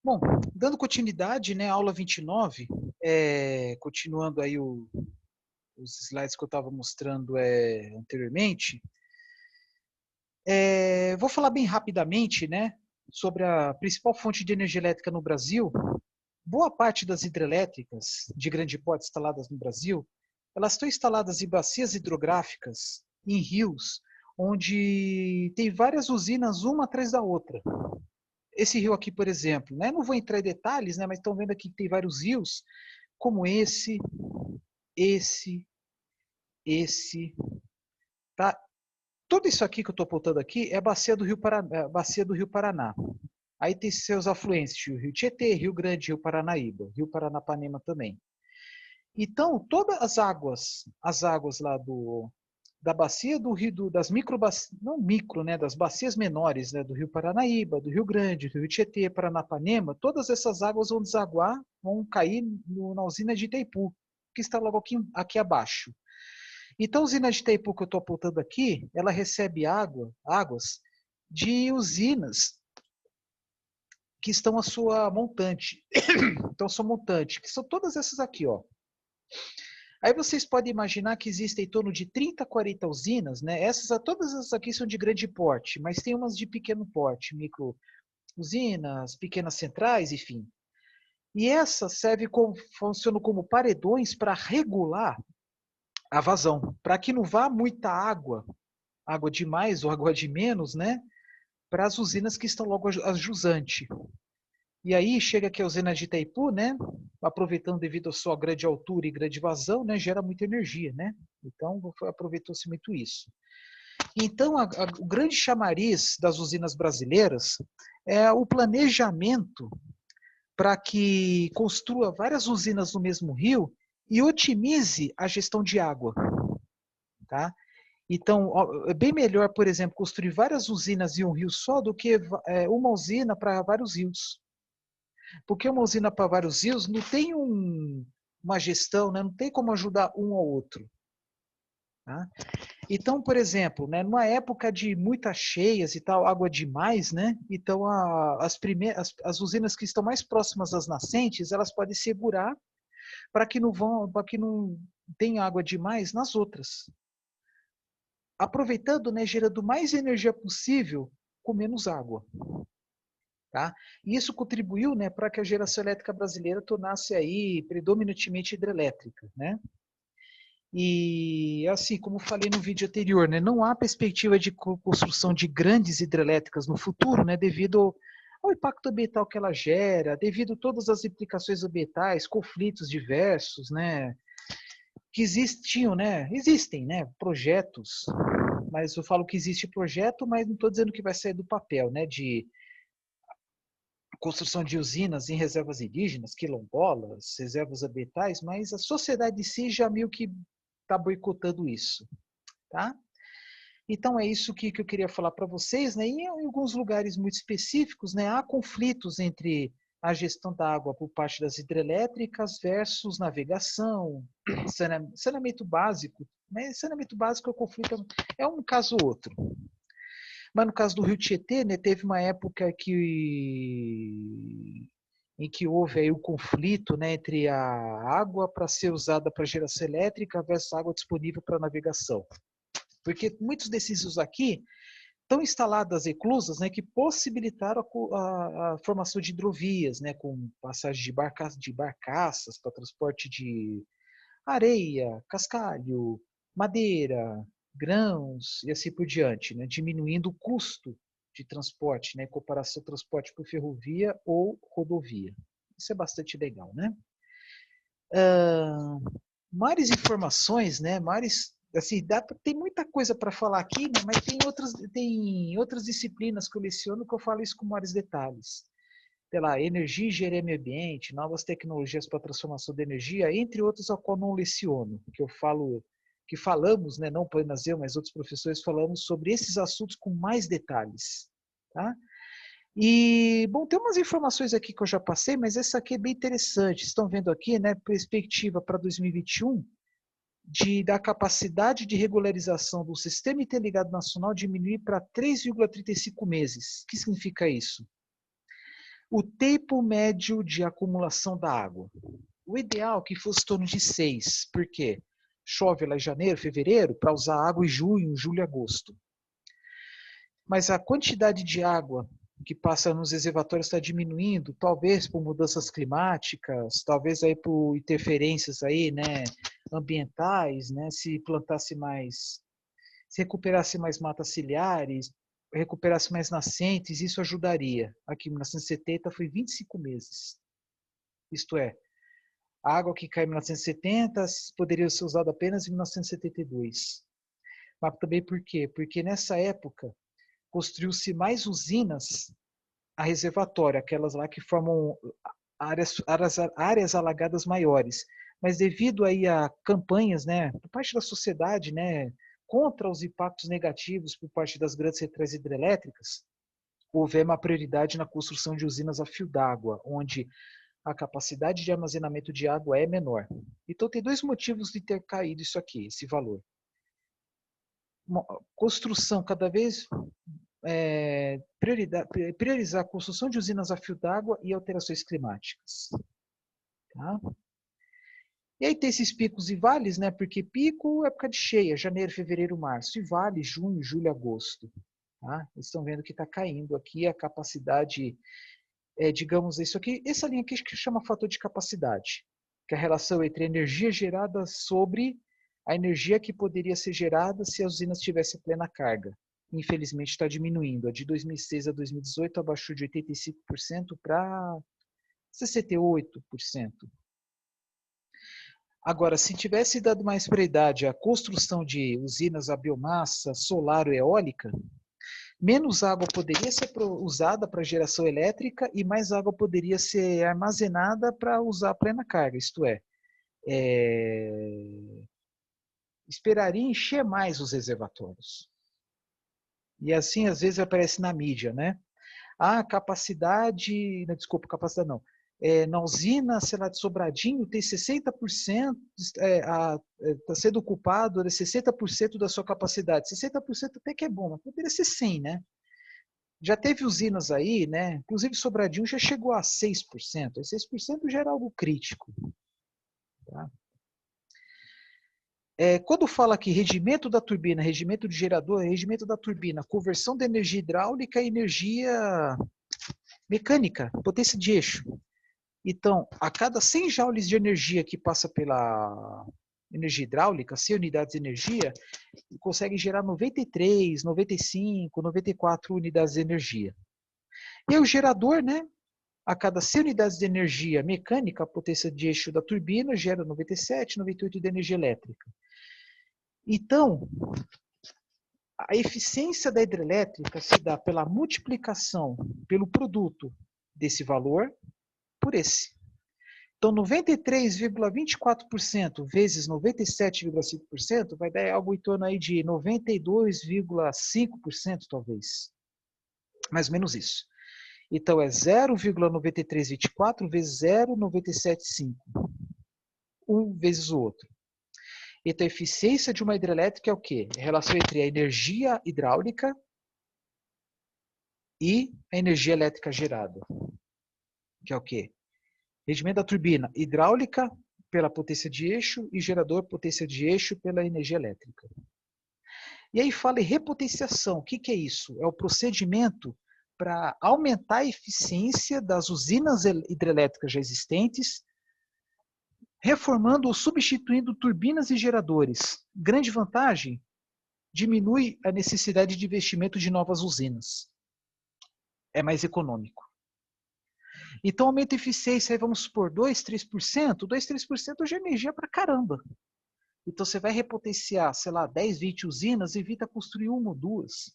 Bom, dando continuidade, né, aula 29, continuando aí os slides que eu estava mostrando anteriormente, vou falar bem rapidamente, né, sobre a principal fonte de energia elétrica no Brasil. Boa parte das hidrelétricas de grande porte instaladas no Brasil, elas estão instaladas em bacias hidrográficas, em rios, onde tem várias usinas uma atrás da outra. Esse rio aqui, por exemplo, né, não vou entrar em detalhes, né, mas estão vendo aqui que tem vários rios, como esse, esse, tá? Tudo isso aqui que eu estou apontando aqui é a bacia do Rio Paraná, bacia do Rio Paraná. Aí tem seus afluentes, o Rio Tietê, Rio Grande, Rio Paranaíba, Rio Paranapanema também. Então, todas as águas lá da bacia do rio, das microbacias, não micro, né, das bacias menores, né, do Rio Paranaíba, do Rio Grande, do Rio Tietê, Paranapanema, todas essas águas vão desaguar, vão cair na usina de Itaipu, que está logo aqui abaixo. Então, a usina de Itaipu que eu estou apontando aqui, ela recebe águas de usinas que estão a sua montante. Então, sua montante, que são todas essas aqui, ó. Aí vocês podem imaginar que existem em torno de 30, 40 usinas, né? Todas essas aqui são de grande porte, mas tem umas de pequeno porte, micro usinas, pequenas centrais, enfim. E essas funcionam como paredões para regular a vazão, para que não vá muita água de mais ou água de menos, né? Para as usinas que estão logo a jusante. E aí chega aqui a usina de Itaipu, né? Aproveitando devido à sua grande altura e grande vazão, né? Gera muita energia, né? Então aproveitou-se muito isso. Então o grande chamariz das usinas brasileiras é o planejamento para que construa várias usinas no mesmo rio e otimize a gestão de água, tá? Então, é bem melhor, por exemplo, construir várias usinas em um rio só do que uma usina para vários rios. Porque uma usina para vários rios não tem uma gestão, né? Não tem como ajudar um ao outro. Tá? Então, por exemplo, né, numa época de muitas cheias e tal, água demais, né? Então, as usinas que estão mais próximas das nascentes, elas podem segurar para que não tenha água demais nas outras. Aproveitando, né, gerando mais energia possível com menos água. Tá? E isso contribuiu, né, para que a geração elétrica brasileira tornasse aí predominantemente hidrelétrica, né? E assim, como falei no vídeo anterior, né, não há perspectiva de construção de grandes hidrelétricas no futuro, né, devido ao impacto ambiental que ela gera, devido a todas as implicações ambientais, conflitos diversos, né, que existem, né, projetos, mas eu falo que existe projeto, mas não estou dizendo que vai sair do papel, né, de construção de usinas em reservas indígenas, quilombolas, reservas ambientais, mas a sociedade em si já meio que está boicotando isso, tá? Então é isso que eu queria falar para vocês, né? E em alguns lugares muito específicos, né, há conflitos entre a gestão da água por parte das hidrelétricas versus navegação, saneamento básico. Né? Saneamento básico é é um caso ou outro. Mas no caso do Rio Tietê, né, teve uma época em que houve aí o conflito, né, entre a água para ser usada para geração elétrica versus a água disponível para navegação. Porque muitos desses rios aqui estão instaladas eclusas, né, que possibilitaram a formação de hidrovias, né, com passagem de barcaças para transporte de areia, cascalho, madeira, grãos e assim por diante, né, diminuindo o custo de transporte, né, em comparação ao transporte por ferrovia ou rodovia. Isso é bastante legal, né? Mais informações, né? Mais, assim, tem muita coisa para falar aqui, né? Mas tem outras disciplinas que eu leciono que eu falo isso com maiores detalhes. Sei lá, energia, engenharia meio ambiente, novas tecnologias para transformação da energia, entre outros, ao qual não leciono, que falamos, né, não apenas eu, mas outros professores falamos sobre esses assuntos com mais detalhes, tá? E, bom, tem umas informações aqui que eu já passei, mas essa aqui é bem interessante. Estão vendo aqui, né, perspectiva para 2021 da capacidade de regularização do Sistema Interligado Nacional diminuir para 3,35 meses. O que significa isso? O tempo médio de acumulação da água. O ideal é que fosse em torno de 6. Por quê? Chove lá em janeiro, fevereiro, para usar água em junho, julho e agosto. Mas a quantidade de água que passa nos reservatórios está diminuindo, talvez por mudanças climáticas, talvez aí por interferências aí, né, ambientais, né, se plantasse mais, se recuperasse mais matas ciliares, recuperasse mais nascentes, isso ajudaria. Aqui em 1970 foi 25 meses. Isto é, a água que cai em 1970 poderia ser usada apenas em 1972. Mas também por quê? Porque nessa época construiu-se mais usinas a reservatório, aquelas lá que formam áreas alagadas maiores. Mas devido aí a campanhas, né, por parte da sociedade, né, contra os impactos negativos por parte das grandes centrais hidrelétricas, houve uma prioridade na construção de usinas a fio d'água, onde a capacidade de armazenamento de água é menor. Então tem dois motivos de ter caído isso aqui, esse valor. Uma construção cada vez priorizar a construção de usinas a fio d'água e alterações climáticas. Tá? E aí tem esses picos e vales, né? Porque pico é época de cheia, janeiro, fevereiro, março, e vale junho, julho, agosto. Tá? Vocês estão vendo que está caindo aqui a capacidade, digamos isso aqui, essa linha aqui que chama fator de capacidade, que é a relação entre a energia gerada sobre a energia que poderia ser gerada se as usinas tivessem plena carga. Infelizmente está diminuindo. A de 2006 a 2018 abaixou de 85% para 68%. Agora, se tivesse dado mais prioridade à construção de usinas a biomassa, solar ou eólica, menos água poderia ser usada para geração elétrica e mais água poderia ser armazenada para usar a plena carga, isto é, esperaria encher mais os reservatórios. E assim, às vezes, aparece na mídia, né? A capacidade, não, desculpa, capacidade não. Na usina, sei lá, de Sobradinho, tem 60%, está sendo ocupado de 60% da sua capacidade. 60% até que é bom, mas poderia ser 100%, né? Já teve usinas aí, né? Inclusive Sobradinho já chegou a 6%. E 6% já era algo crítico. Tá? Quando fala aqui regimento da turbina, regimento de gerador, regimento da turbina, conversão de energia hidráulica e energia mecânica, potência de eixo. Então, a cada 100 joules de energia que passa pela energia hidráulica, 100 unidades de energia, consegue gerar 93, 95, 94 unidades de energia. E o gerador, né? A cada 100 unidades de energia mecânica, a potência de eixo da turbina gera 97, 98 de energia elétrica. Então, a eficiência da hidrelétrica se dá pela multiplicação pelo produto desse valor por esse. Então, 93,24% vezes 97,5% vai dar algo em torno aí de 92,5%, talvez. Mais ou menos isso. Então, é 0,9324 vezes 0,975. Um vezes o outro. Então, a eficiência de uma hidrelétrica é o quê? É a relação entre a energia hidráulica e a energia elétrica gerada. Que é o quê? Rendimento da turbina hidráulica pela potência de eixo e gerador potência de eixo pela energia elétrica. E aí fala em repotenciação. O que é isso? É o procedimento para aumentar a eficiência das usinas hidrelétricas já existentes, reformando ou substituindo turbinas e geradores. Grande vantagem? Diminui a necessidade de investimento de novas usinas. É mais econômico. Então aumenta a eficiência, aí vamos supor, 2, 3%. 2, 3% já é energia para caramba. Então você vai repotenciar, sei lá, 10, 20 usinas, evita construir uma ou duas.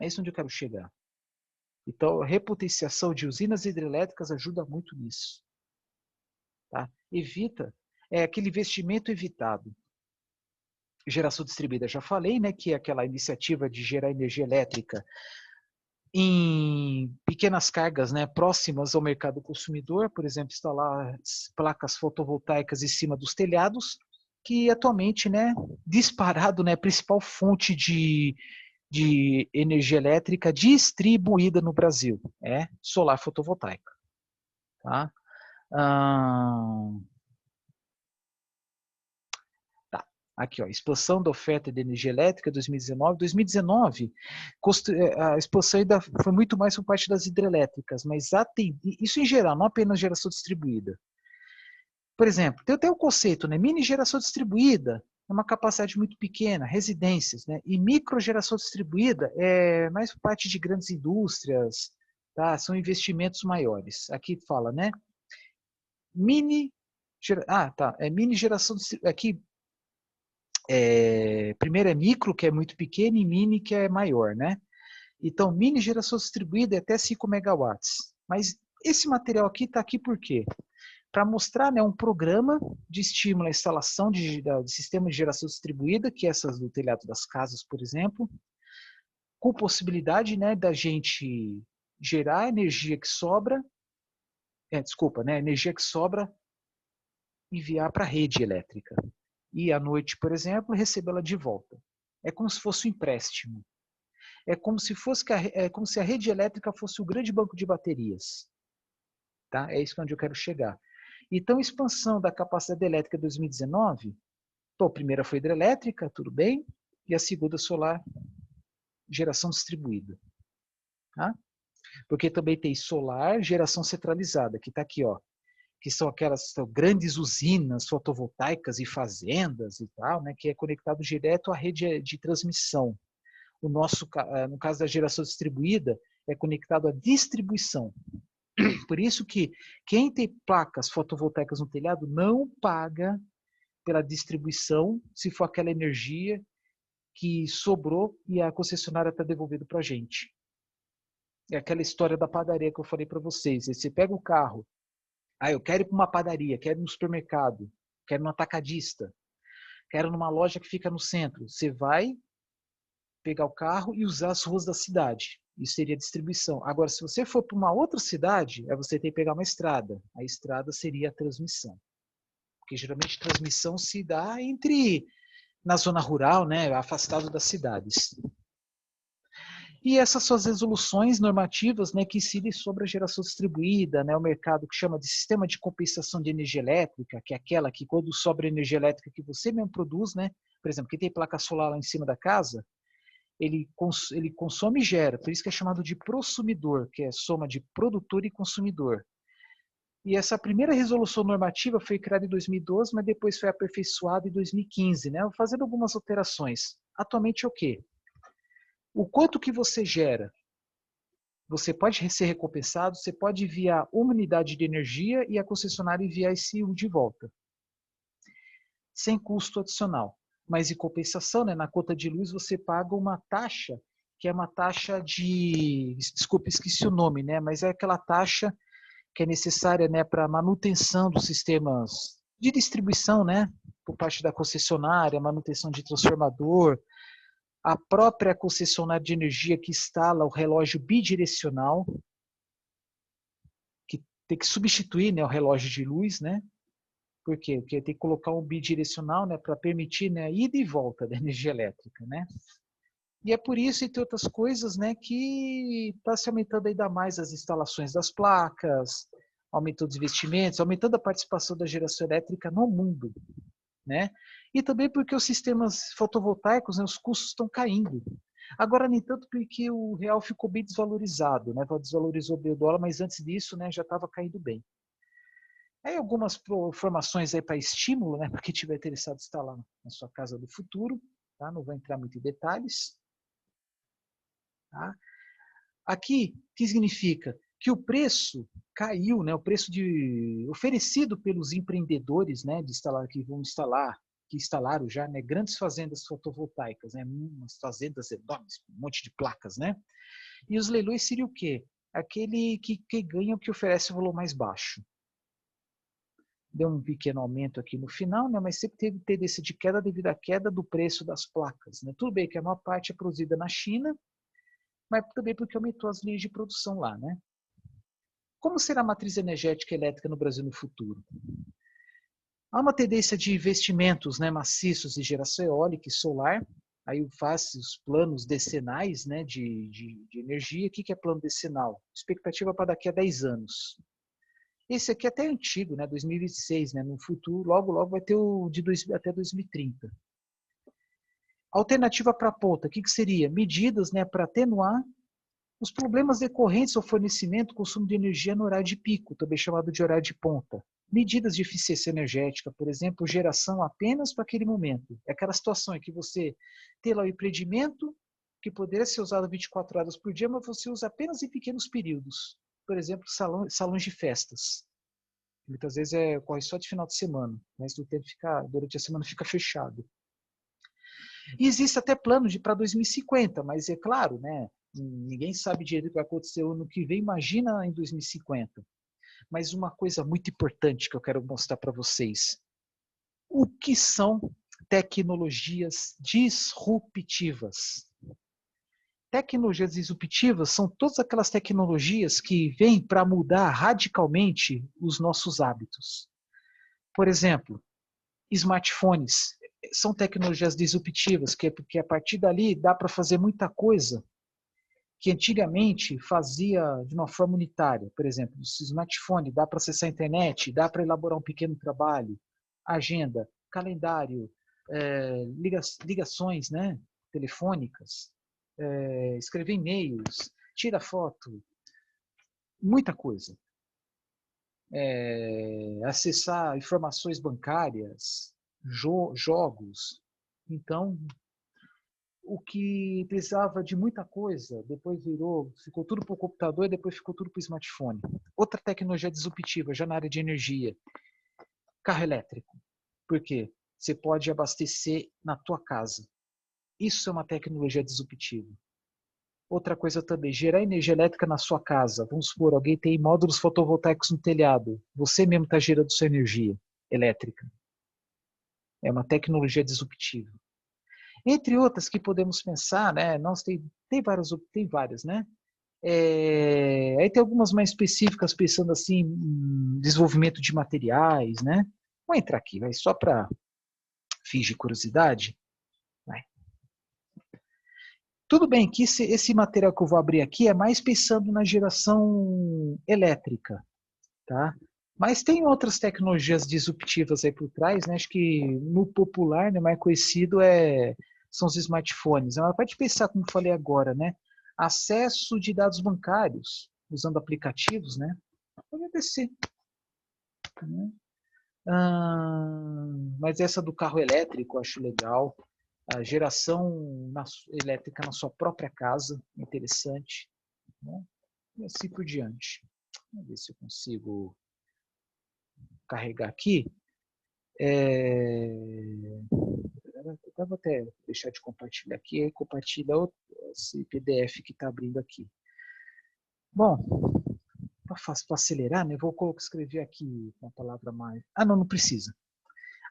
É isso onde eu quero chegar. Então a repotenciação de usinas hidrelétricas ajuda muito nisso. Tá? Evita, aquele investimento evitado. Geração distribuída, já falei, né, que é aquela iniciativa de gerar energia elétrica em pequenas cargas, né, próximas ao mercado consumidor, por exemplo, instalar placas fotovoltaicas em cima dos telhados, que atualmente, né, disparado, né, principal fonte de de energia elétrica distribuída no Brasil. É solar fotovoltaica. Tá? Ah, tá. Aqui, ó, expansão da oferta de energia elétrica 2019. 2019, a expansão ainda foi muito mais por parte das hidrelétricas, mas isso em geral, não apenas geração distribuída. Por exemplo, tem até o conceito, né? Mini geração distribuída é uma capacidade muito pequena, residências, né? E micro geração distribuída é mais parte de grandes indústrias, tá? São investimentos maiores. Aqui fala, né? Mini, tá. É mini geração aqui. Primeiro é micro, que é muito pequeno, e mini, que é maior, né? Então, mini geração distribuída é até 5 megawatts. Mas esse material aqui está aqui por quê? Para mostrar, né, um programa de estímulo à instalação de sistema de geração distribuída, que é essas do telhado das casas, por exemplo, com possibilidade, né, da gente gerar energia que sobra, né, energia que sobra, enviar para a rede elétrica. E à noite, por exemplo, recebê-la de volta. É como se fosse um empréstimo. É como se a rede elétrica fosse o grande banco de baterias. Tá? É isso onde eu quero chegar. Então, expansão da capacidade elétrica 2019, a primeira foi hidrelétrica, tudo bem, e a segunda solar, geração distribuída. Tá? Porque também tem solar, geração centralizada, que está aqui, ó, que são aquelas grandes usinas fotovoltaicas e fazendas e tal, né, que é conectado direto à rede de transmissão. No caso da geração distribuída, é conectado à distribuição. Por isso que quem tem placas fotovoltaicas no telhado não paga pela distribuição, se for aquela energia que sobrou e a concessionária está devolvendo para a gente. É aquela história da padaria que eu falei para vocês. Você pega o carro, eu quero ir para uma padaria, quero ir no supermercado, quero ir no atacadista, quero numa loja que fica no centro. Você vai pegar o carro e usar as ruas da cidade. Isso seria distribuição. Agora, se você for para uma outra cidade, você tem que pegar uma estrada. A estrada seria a transmissão. Porque geralmente transmissão se dá na zona rural, né, afastado das cidades. E essas são as resoluções normativas, né, que incidem sobre a geração distribuída, né, o mercado que chama de sistema de compensação de energia elétrica, que é aquela que quando sobra energia elétrica que você mesmo produz, né, por exemplo, quem tem placa solar lá em cima da casa, ele consome e gera, por isso que é chamado de prosumidor, que é soma de produtor e consumidor. E essa primeira resolução normativa foi criada em 2012, mas depois foi aperfeiçoada em 2015, né, fazendo algumas alterações. Atualmente é o quê? O quanto que você gera, você pode ser recompensado, você pode enviar uma unidade de energia e a concessionária enviar esse de volta, sem custo adicional. Mas em compensação, né, na conta de luz você paga uma taxa, que é uma taxa de... Desculpa, esqueci o nome, né, mas é aquela taxa que é necessária, né, para manutenção dos sistemas de distribuição, né, por parte da concessionária, manutenção de transformador, a própria concessionária de energia que instala o relógio bidirecional, que tem que substituir, né, o relógio de luz, né? Por quê? Porque tem que colocar um bidirecional, né, para permitir, né, a ida e volta da energia elétrica, né? E é por isso, entre outras coisas, né, que está se aumentando ainda mais as instalações das placas, aumentando os investimentos, aumentando a participação da geração elétrica no mundo, né? E também porque os sistemas fotovoltaicos, né, os custos estão caindo. Agora, nem tanto porque o real ficou bem desvalorizado, né? Desvalorizou bem o dólar, mas antes disso, né, já estava caindo bem. Aí algumas informações aí para estímulo, né, para quem tiver interessado em instalar na sua casa do futuro, tá? Não vou entrar muito em detalhes. Tá? Aqui, o que significa? Que o preço caiu, né? O preço oferecido pelos empreendedores, né, de instalar, que instalaram já, né, grandes fazendas fotovoltaicas, né, umas fazendas enormes, um monte de placas, né? E os leilões seria o quê? Aquele que ganha o que oferece o valor mais baixo. Deu um pequeno aumento aqui no final, né, mas sempre teve tendência de queda devido à queda do preço das placas, né? Tudo bem que a maior parte é produzida na China, mas também porque aumentou as linhas de produção lá, né? Como será a matriz energética elétrica no Brasil no futuro? Há uma tendência de investimentos, né, maciços em geração eólica e solar. Aí faz os planos decenais, né, de energia. O que é plano decenal? Expectativa para daqui a 10 anos. Esse aqui é até antigo, né, 2026, né, no futuro, logo vai ter o de até 2030. Alternativa para a ponta, o que seria? Medidas, né, para atenuar os problemas decorrentes ao fornecimento e consumo de energia no horário de pico, também chamado de horário de ponta. Medidas de eficiência energética, por exemplo, geração apenas para aquele momento. É aquela situação em que você tem lá o empreendimento que poderia ser usado 24 horas por dia, mas você usa apenas em pequenos períodos. Por exemplo, salões de festas. Muitas vezes ocorre só de final de semana, mas durante a semana fica fechado. E existe até plano para 2050, mas é claro, né? Ninguém sabe direito o que vai acontecer no ano que vem, imagina em 2050. Mas uma coisa muito importante que eu quero mostrar para vocês. O que são tecnologias disruptivas? Tecnologias disruptivas são todas aquelas tecnologias que vêm para mudar radicalmente os nossos hábitos. Por exemplo, smartphones são tecnologias disruptivas, porque a partir dali dá para fazer muita coisa que antigamente fazia de uma forma unitária. Por exemplo, o smartphone dá para acessar a internet, dá para elaborar um pequeno trabalho, agenda, calendário, ligações, né, telefônicas, escrever e-mails, tira foto, muita coisa. Acessar informações bancárias, jogos. Então, o que precisava de muita coisa, depois ficou tudo para o computador e depois ficou tudo para o smartphone. Outra tecnologia disruptiva, já na área de energia, carro elétrico. Por quê? Você pode abastecer na tua casa. Isso é uma tecnologia disruptiva. Outra coisa também, gerar energia elétrica na sua casa. Vamos supor, alguém tem módulos fotovoltaicos no telhado. Você mesmo está gerando sua energia elétrica. É uma tecnologia disruptiva. Entre outras que podemos pensar, né? Nós tem várias, né? Aí tem algumas mais específicas, pensando assim, em desenvolvimento de materiais, né? Vou entrar aqui, vai, só para fingir curiosidade. Vai. Tudo bem que esse material que eu vou abrir aqui é mais pensando na geração elétrica, tá? Mas tem outras tecnologias disruptivas aí por trás, né? Acho que no popular, né, mais conhecido são os smartphones. Mas pode pensar, como falei agora, né? Acesso de dados bancários, usando aplicativos, né? Pode acontecer. Né? Mas essa do carro elétrico eu acho legal. A geração elétrica na sua própria casa, interessante. Né? E assim por diante. Vamos ver se eu consigo carregar aqui. Eu vou até deixar de compartilhar aqui e compartilhar esse PDF que está abrindo aqui. Bom, para acelerar, né? Vou escrever aqui uma palavra mais. Não precisa.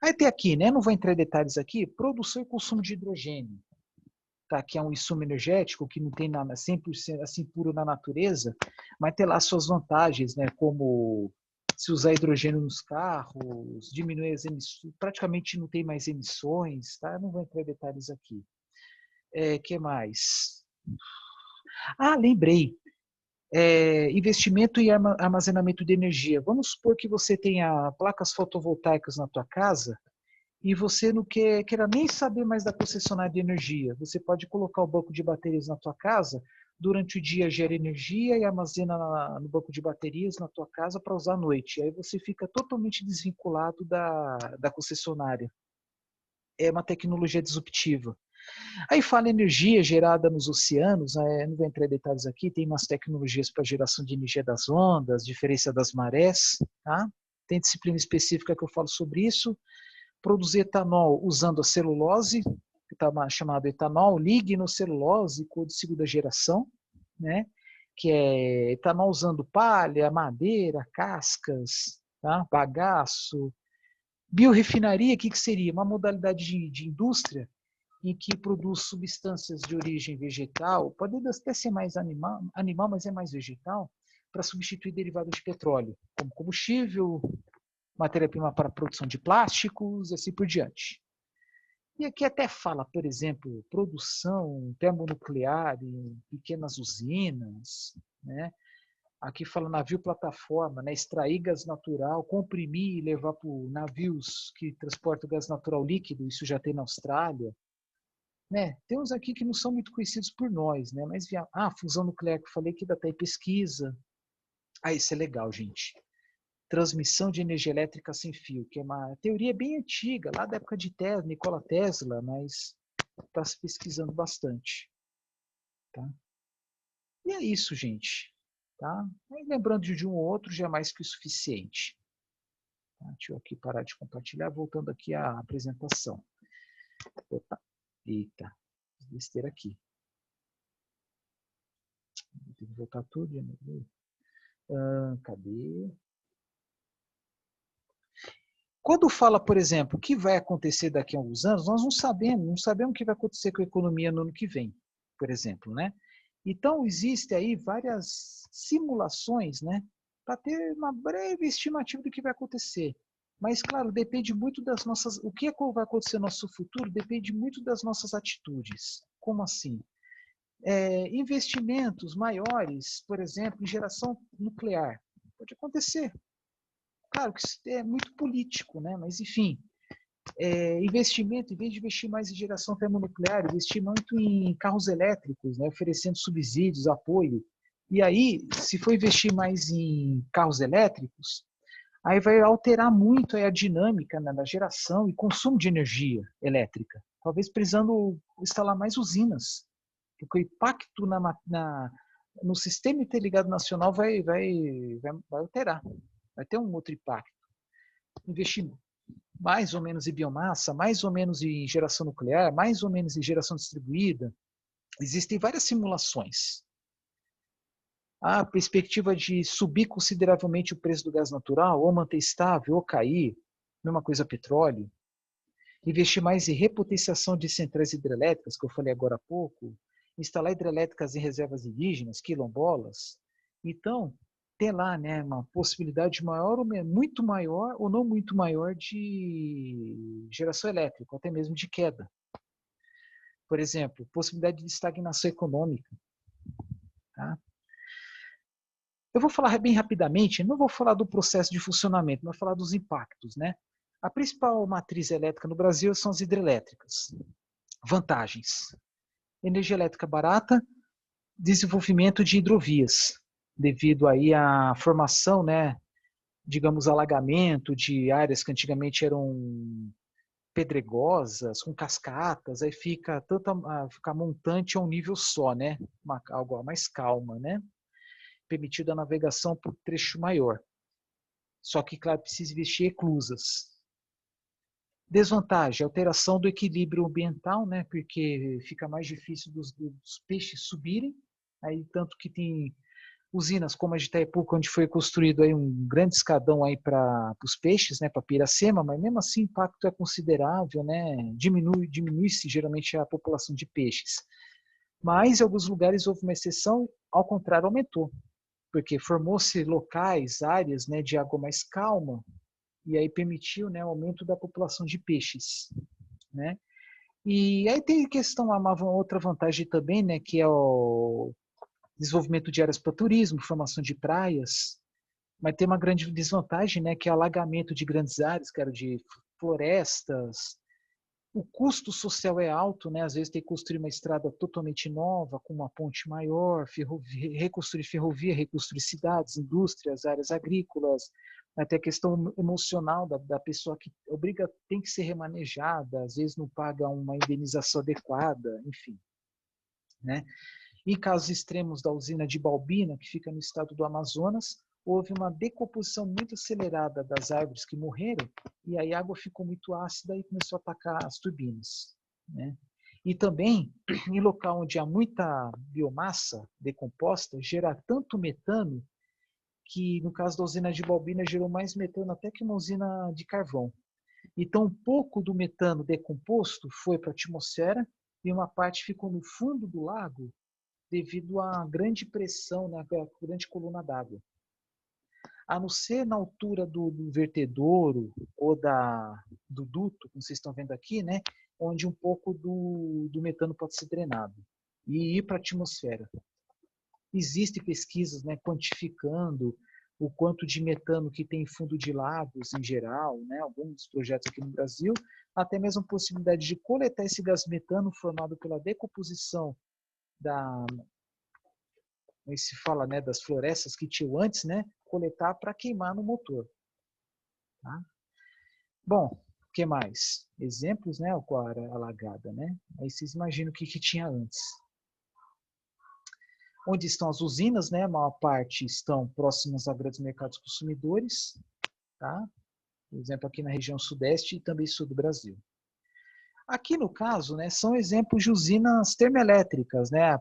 Aí tem aqui, né? Não vou entrar em detalhes aqui. Produção e consumo de hidrogênio. Tá? Que é um insumo energético que não tem nada 100% assim puro na natureza, mas tem lá suas vantagens, né? Como se usar hidrogênio nos carros, diminuir as emissões, praticamente não tem mais emissões, tá? Eu não vou entrar em detalhes aqui. Que mais? Lembrei. Investimento em armazenamento de energia. Vamos supor que você tenha placas fotovoltaicas na tua casa e você não queira nem saber mais da concessionária de energia. Você pode colocar o banco de baterias na tua casa, durante o dia gera energia e armazena no banco de baterias na tua casa para usar à noite. Aí você fica totalmente desvinculado da concessionária. É uma tecnologia disruptiva. Aí fala energia gerada nos oceanos, não vou entrar em detalhes aqui, tem umas tecnologias para geração de energia das ondas, diferença das marés, tá? Tem disciplina específica que eu falo sobre isso. Produzir etanol usando a celulose, que está chamado etanol lignocelulósico de segunda geração, né? Que é etanol usando palha, madeira, cascas, tá? Bagaço. Biorefinaria, o que seria? Uma modalidade de indústria em que produz substâncias de origem vegetal, pode até ser mais animal, mas é mais vegetal, para substituir derivados de petróleo, como combustível, matéria-prima para a produção de plásticos, e assim por diante. E aqui até fala, por exemplo, produção termonuclear em pequenas usinas, né? Aqui fala navio plataforma, né? Extrair gás natural, comprimir e levar para navios que transportam gás natural líquido, isso já tem na Austrália. Né? Tem uns aqui que não são muito conhecidos por nós, né? Mas fusão nuclear que eu falei que ainda está em pesquisa. Isso é legal, gente. Transmissão de energia elétrica sem fio, que é uma teoria bem antiga, lá da época de Tesla, Nikola Tesla, mas está se pesquisando bastante. Tá? E é isso, gente. Tá? Aí, lembrando de um ou outro, já é mais que o suficiente. Tá? Deixa eu aqui parar de compartilhar, voltando aqui à apresentação. Opa. Eita, besteira aqui. Tem que voltar tudo. Cadê? Quando fala, por exemplo, o que vai acontecer daqui a alguns anos, nós não sabemos o que vai acontecer com a economia no ano que vem, por exemplo, né? Então, existe aí várias simulações, né, para ter uma breve estimativa do que vai acontecer. Mas, claro, depende muito das nossas... O que vai acontecer no nosso futuro depende muito das nossas atitudes. Como assim? Investimentos maiores, por exemplo, em geração nuclear. Pode acontecer. Claro que isso é muito político, né? Mas, enfim, investimento, em vez de investir mais em geração termonuclear, investir muito em carros elétricos, né? Oferecendo subsídios, apoio. E aí, se for investir mais em carros elétricos, aí vai alterar muito a dinâmica, né, da geração e consumo de energia elétrica. Talvez precisando instalar mais usinas, porque o impacto no sistema interligado nacional vai alterar, vai ter um outro impacto. Investir mais ou menos em biomassa, mais ou menos em geração nuclear, mais ou menos em geração distribuída. Existem várias simulações. A perspectiva de subir consideravelmente o preço do gás natural, ou manter estável, ou cair, mesma coisa petróleo. Investir mais em repotenciação de centrais hidrelétricas, que eu falei agora há pouco, instalar hidrelétricas em reservas indígenas, quilombolas. Então, tem lá, né, uma possibilidade maior, muito maior ou não muito maior de geração elétrica, ou até mesmo de queda. Por exemplo, possibilidade de estagnação econômica. Tá? Eu vou falar bem rapidamente, não vou falar do processo de funcionamento, mas vou falar dos impactos. Né? A principal matriz elétrica no Brasil são as hidrelétricas. Vantagens: energia elétrica barata, desenvolvimento de hidrovias, devido aí à formação, né, digamos, alagamento de áreas que antigamente eram pedregosas, com cascatas, aí fica fica montante a um nível só, né, algo mais calma, né, permitindo a navegação por trecho maior. Só que, claro, precisa investir em eclusas. Desvantagem: alteração do equilíbrio ambiental, né, porque fica mais difícil dos peixes subirem, aí tanto que tem usinas como a de Itaipu, onde foi construído aí um grande escadão aí para os peixes, né, para Piracema, mas mesmo assim o impacto é considerável, né, diminui-se geralmente a população de peixes. Mas em alguns lugares houve uma exceção, ao contrário, aumentou, porque formou-se locais, áreas, né, de água mais calma, e aí permitiu, né, o aumento da população de peixes, né. E aí tem questão, uma outra vantagem também, né, que é o desenvolvimento de áreas para turismo, formação de praias, mas tem uma grande desvantagem, né, que é o alagamento de grandes áreas, cara, de florestas. O custo social é alto, né? Às vezes tem que construir uma estrada totalmente nova, com uma ponte maior, reconstruir ferrovia, reconstruir cidades, indústrias, áreas agrícolas, até a questão emocional da pessoa que tem que ser remanejada, às vezes não paga uma indenização adequada, enfim, né? Em casos extremos da usina de Balbina, que fica no estado do Amazonas, houve uma decomposição muito acelerada das árvores que morreram, e aí a água ficou muito ácida e começou a atacar as turbinas. Né? E também, em local onde há muita biomassa decomposta, gera tanto metano que, no caso da usina de Balbina, gerou mais metano até que uma usina de carvão. Então, um pouco do metano decomposto foi para a atmosfera e uma parte ficou no fundo do lago, devido à grande pressão na grande coluna d'água. A não ser na altura do vertedouro ou do duto, como vocês estão vendo aqui, né, onde um pouco do metano pode ser drenado e ir para a atmosfera. Existem pesquisas, né, quantificando o quanto de metano que tem em fundo de lagos em geral, né, alguns projetos aqui no Brasil, até mesmo a possibilidade de coletar esse gás metano formado pela decomposição como se fala, né, das florestas que tinham antes, né, coletar para queimar no motor. Tá? Bom, o que mais? Exemplos, né, com a área alagada, né? Aí vocês imaginam o que tinha antes. Onde estão as usinas, né? A maior parte estão próximas a grandes mercados consumidores, tá? Por exemplo, aqui na região sudeste e também sul do Brasil. Aqui no caso, né, são exemplos de usinas termoelétricas, né?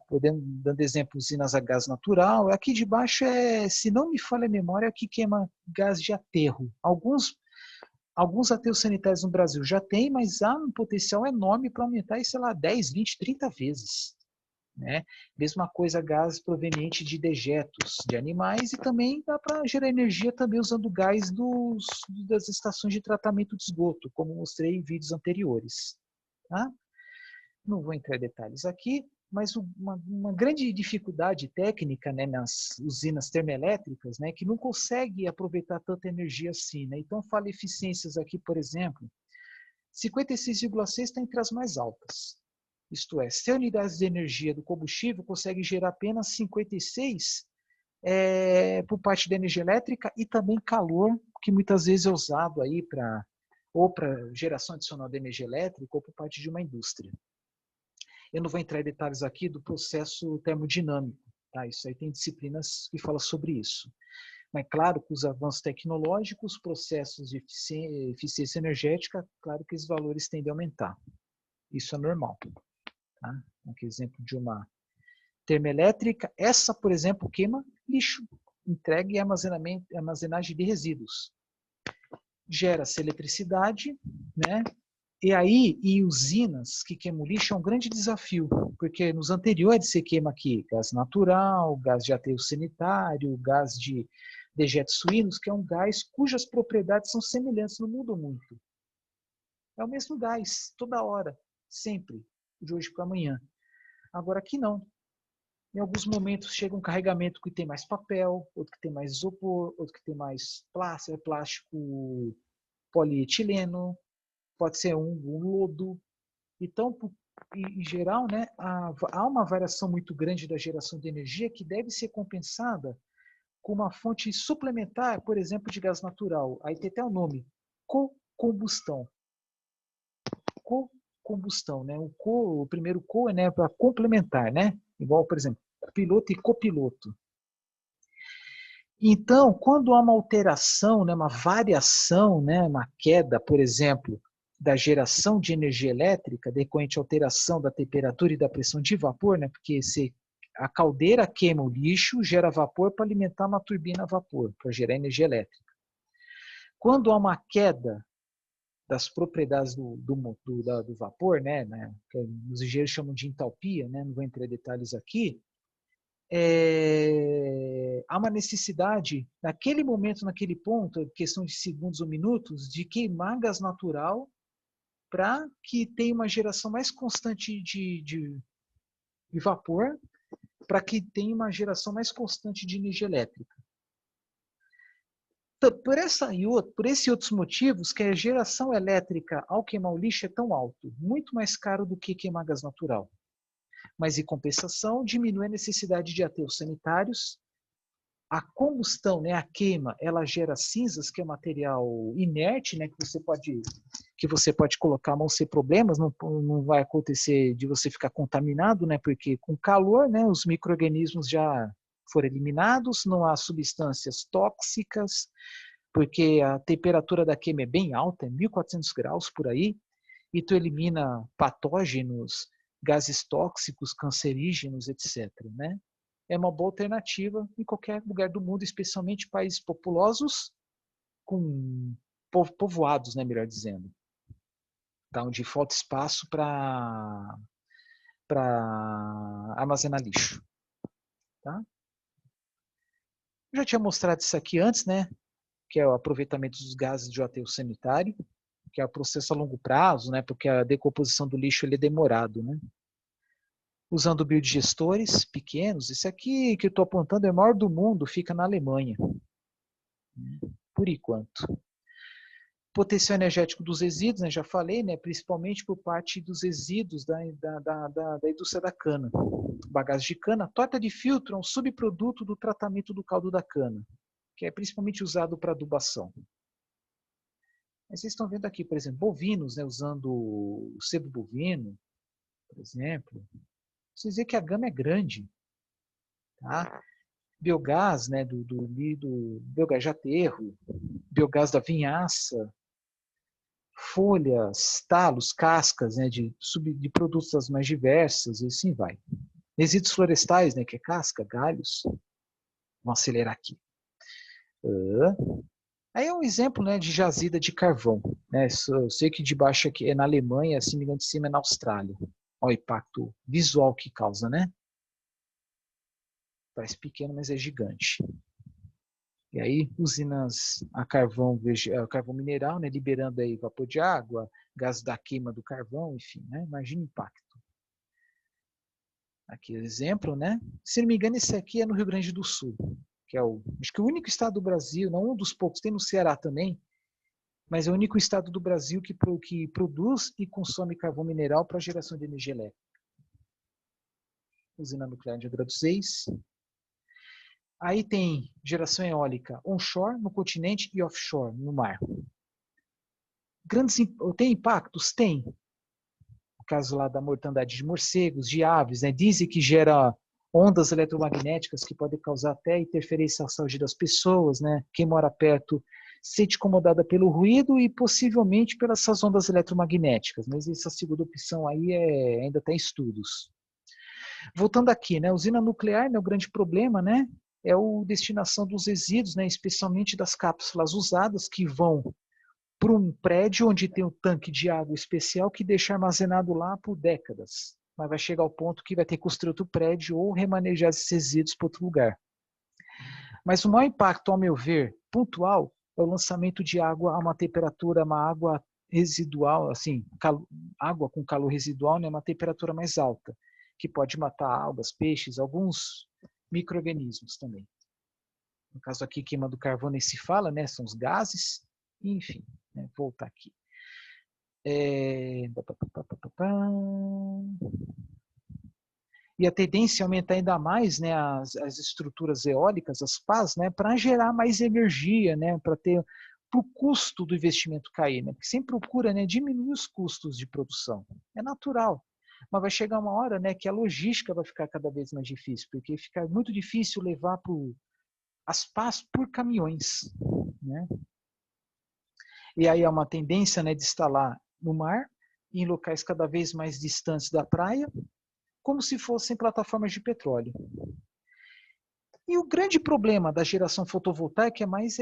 Dando exemplo, usinas a gás natural. Aqui de baixo se não me falha a memória, aqui queima gás de aterro. Alguns aterros sanitários no Brasil já tem, mas há um potencial enorme para aumentar, sei lá, 10, 20, 30 vezes. Né? Mesma coisa, gás proveniente de dejetos de animais e também dá para gerar energia também usando gás das estações de tratamento de esgoto, como mostrei em vídeos anteriores. Tá? Não vou entrar em detalhes aqui, mas uma grande dificuldade técnica, né, nas usinas termoelétricas, né, que não consegue aproveitar tanta energia assim. Né? Então, fala eficiências aqui, por exemplo, 56,6 está entre as mais altas. Isto é, 100 unidades de energia do combustível consegue gerar apenas 56 por parte da energia elétrica e também calor, que muitas vezes é usado aí para geração adicional de energia elétrica ou por parte de uma indústria. Eu não vou entrar em detalhes aqui do processo termodinâmico, tá? Isso aí tem disciplinas que falam sobre isso. Mas claro que os avanços tecnológicos, processos de eficiência energética, claro que os valores tendem a aumentar. Isso é normal. Tá? Aqui exemplo de uma termoelétrica. Essa, por exemplo, queima lixo, entrega e armazenagem de resíduos. Gera-se eletricidade, né? E usinas que queimam lixo é um grande desafio, porque nos anteriores você queima aqui gás natural, gás de aterro sanitário, gás de dejetos suínos, que é um gás cujas propriedades são semelhantes, não mudam muito. É o mesmo gás, toda hora, sempre, de hoje para amanhã. Agora aqui não. Em alguns momentos chega um carregamento que tem mais papel, outro que tem mais isopor, outro que tem mais plástico polietileno, pode ser um lodo. Então, em geral, né, há uma variação muito grande da geração de energia que deve ser compensada com uma fonte suplementar, por exemplo, de gás natural. Aí tem até o nome, co-combustão. Co-combustão, né? O primeiro co é, né, para complementar, né? Igual, por exemplo, piloto e copiloto. Então, quando há uma alteração, né, uma variação, né, uma queda, por exemplo, da geração de energia elétrica, decorrente à alteração da temperatura e da pressão de vapor, né, porque a caldeira queima o lixo, gera vapor para alimentar uma turbina a vapor, para gerar energia elétrica. Quando há uma queda das propriedades do vapor, né, que os engenheiros chamam de entalpia, né, não vou entrar em detalhes aqui, há uma necessidade, naquele momento, naquele ponto, questão de segundos ou minutos, de queimar gás natural para que tenha uma geração mais constante de vapor, para que tenha uma geração mais constante de energia elétrica. Então, por esses outros motivos, que a geração elétrica ao queimar o lixo é tão alto, muito mais caro do que queimar gás natural. Mas, em compensação, diminui a necessidade de aterros sanitários. A combustão, né, a queima, ela gera cinzas, que é material inerte, né, que você pode colocar a mão sem problemas, não vai acontecer de você ficar contaminado, né, porque com calor, né, os micro-organismos já foram eliminados, não há substâncias tóxicas, porque a temperatura da queima é bem alta, é 1400 graus por aí, e tu elimina patógenos, gases tóxicos, cancerígenos, etc. Né? É uma boa alternativa em qualquer lugar do mundo, especialmente países populosos, povoados, né, melhor dizendo, tá? Onde falta espaço para armazenar lixo. Tá? Eu já tinha mostrado isso aqui antes, né? Que é o aproveitamento dos gases de aterro sanitário, que é o processo a longo prazo, né? Porque a decomposição do lixo ele é demorado, né? Usando biodigestores pequenos. Esse aqui que eu estou apontando é o maior do mundo, fica na Alemanha, por enquanto. Potencial energético dos resíduos, né, já falei, né, principalmente por parte dos resíduos da indústria da cana. Bagaço de cana, torta de filtro é um subproduto do tratamento do caldo da cana, que é principalmente usado para adubação. Mas vocês estão vendo aqui, por exemplo, bovinos, né, usando o sebo bovino, por exemplo. Vocês veem que a gama é grande. Tá? Biogás, né, do biogás de aterro, biogás da vinhaça, folhas, talos, cascas, né, de produtos das mais diversas, e assim vai. Resíduos florestais, né, que é casca, galhos. Vamos acelerar aqui. Aí é um exemplo, né, de jazida de carvão. Né? Eu sei que de baixo aqui é na Alemanha, assim, de cima é na Austrália. Olha o impacto visual que causa, né? Parece pequeno, mas é gigante. E aí, usinas a carvão mineral, né, liberando aí vapor de água, gás da queima do carvão, enfim, né? Imagina o impacto. Aqui o exemplo, né? Se não me engano, esse aqui é no Rio Grande do Sul, que é acho que o único estado do Brasil, não um dos poucos, tem no Ceará também, mas é o único estado do Brasil que produz e consome carvão mineral para geração de energia elétrica. Usina nuclear de Angra dos Reis. Aí tem geração eólica onshore no continente e offshore no mar. Tem impactos? Tem. No caso lá da mortandade de morcegos, de aves, né? Dizem que gera ondas eletromagnéticas que podem causar até interferência à saúde das pessoas, né? Quem mora perto se sente incomodada pelo ruído e possivelmente pelas ondas eletromagnéticas. Mas essa segunda opção aí ainda está em estudos. Voltando aqui, né? Usina nuclear, né? O grande problema, né? É a destinação dos resíduos, né? Especialmente das cápsulas usadas que vão para um prédio onde tem um tanque de água especial que deixa armazenado lá por décadas. Mas vai chegar ao ponto que vai ter que construir outro prédio ou remanejar esses resíduos para outro lugar. Mas o maior impacto, ao meu ver, pontual, é o lançamento de água a uma temperatura, uma água residual, assim, água com calor residual, né, uma temperatura mais alta, que pode matar algas, peixes, alguns micro-organismos também. No caso aqui, queima do carvão nem se fala, né, são os gases, enfim, né, voltar aqui. E a tendência é aumentar ainda mais, né, as estruturas eólicas, as pás, né, para gerar mais energia, né, para o custo do investimento cair, né, porque sempre procura, né, diminuir os custos de produção. É natural. Mas vai chegar uma hora, né, que a logística vai ficar cada vez mais difícil, porque fica muito difícil levar as pás por caminhões, né? E aí há uma tendência, né, de instalar no mar, em locais cada vez mais distantes da praia, como se fossem plataformas de petróleo. E o grande problema da geração fotovoltaica é mais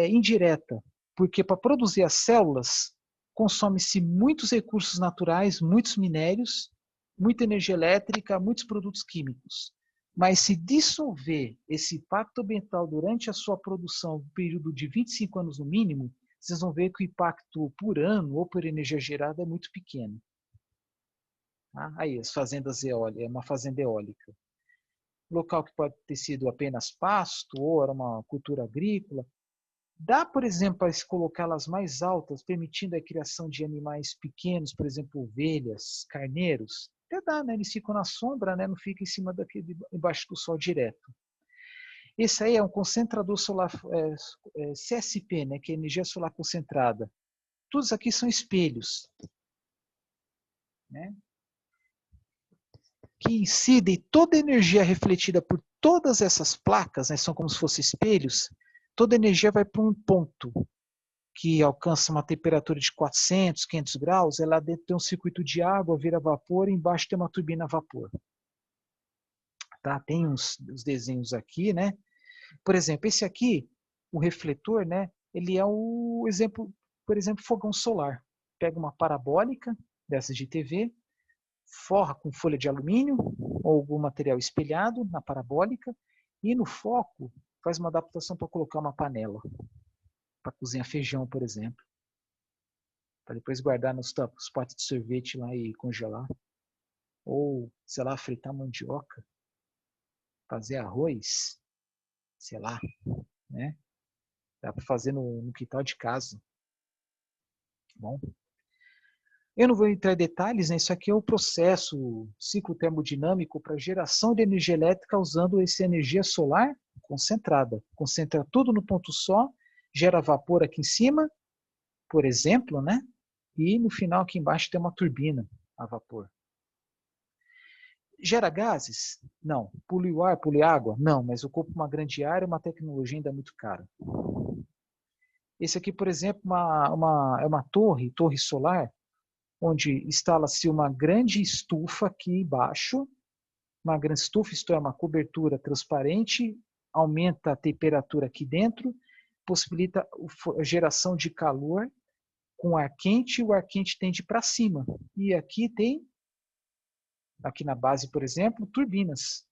indireta, porque para produzir as células consome-se muitos recursos naturais, muitos minérios, muita energia elétrica, muitos produtos químicos. Mas se dissolver esse impacto ambiental durante a sua produção, um período de 25 anos no mínimo, vocês vão ver que o impacto por ano ou por energia gerada é muito pequeno. Tá? Aí, as fazendas eólicas, é uma fazenda eólica. Local que pode ter sido apenas pasto ou era uma cultura agrícola. Dá, por exemplo, para se colocá-las mais altas, permitindo a criação de animais pequenos, por exemplo, ovelhas, carneiros. Até dá, né? Eles ficam na sombra, né? Não ficam em cima embaixo do sol direto. Esse aí é um concentrador solar CSP, né? Que é energia solar concentrada. Todos aqui são espelhos, né? Que incidem toda a energia refletida por todas essas placas, né? São como se fossem espelhos. Toda a energia vai para um ponto que alcança uma temperatura de 400, 500 graus, ela dentro tem um circuito de água, vira vapor, e embaixo tem uma turbina a vapor. Tá? Tem os desenhos aqui, né? Por exemplo, esse aqui, o refletor, né? Ele é o exemplo, por exemplo, fogão solar. Pega uma parabólica dessas de TV, forra com folha de alumínio ou algum material espelhado na parabólica e no foco faz uma adaptação para colocar uma panela para cozinhar feijão, por exemplo. para depois guardar nos potes de sorvete lá e congelar. Ou, sei lá, fritar mandioca, fazer arroz, sei lá, né? Dá para fazer no quintal de casa. Bom, eu não vou entrar em detalhes, né? Isso aqui é o processo ciclo termodinâmico para geração de energia elétrica usando essa energia solar concentrada. Concentra tudo no ponto só, gera vapor aqui em cima, por exemplo, né? E no final aqui embaixo tem uma turbina a vapor. Gera gases? Não. Polui o ar, polui água? Não, mas ocupa uma grande área e uma tecnologia ainda muito cara. Esse aqui, por exemplo, é uma torre solar, onde instala-se uma grande estufa aqui embaixo, uma grande estufa, isto é, uma cobertura transparente, aumenta a temperatura aqui dentro, possibilita a geração de calor com ar quente, o ar quente tende para cima. E aqui tem, aqui na base, por exemplo, turbinas,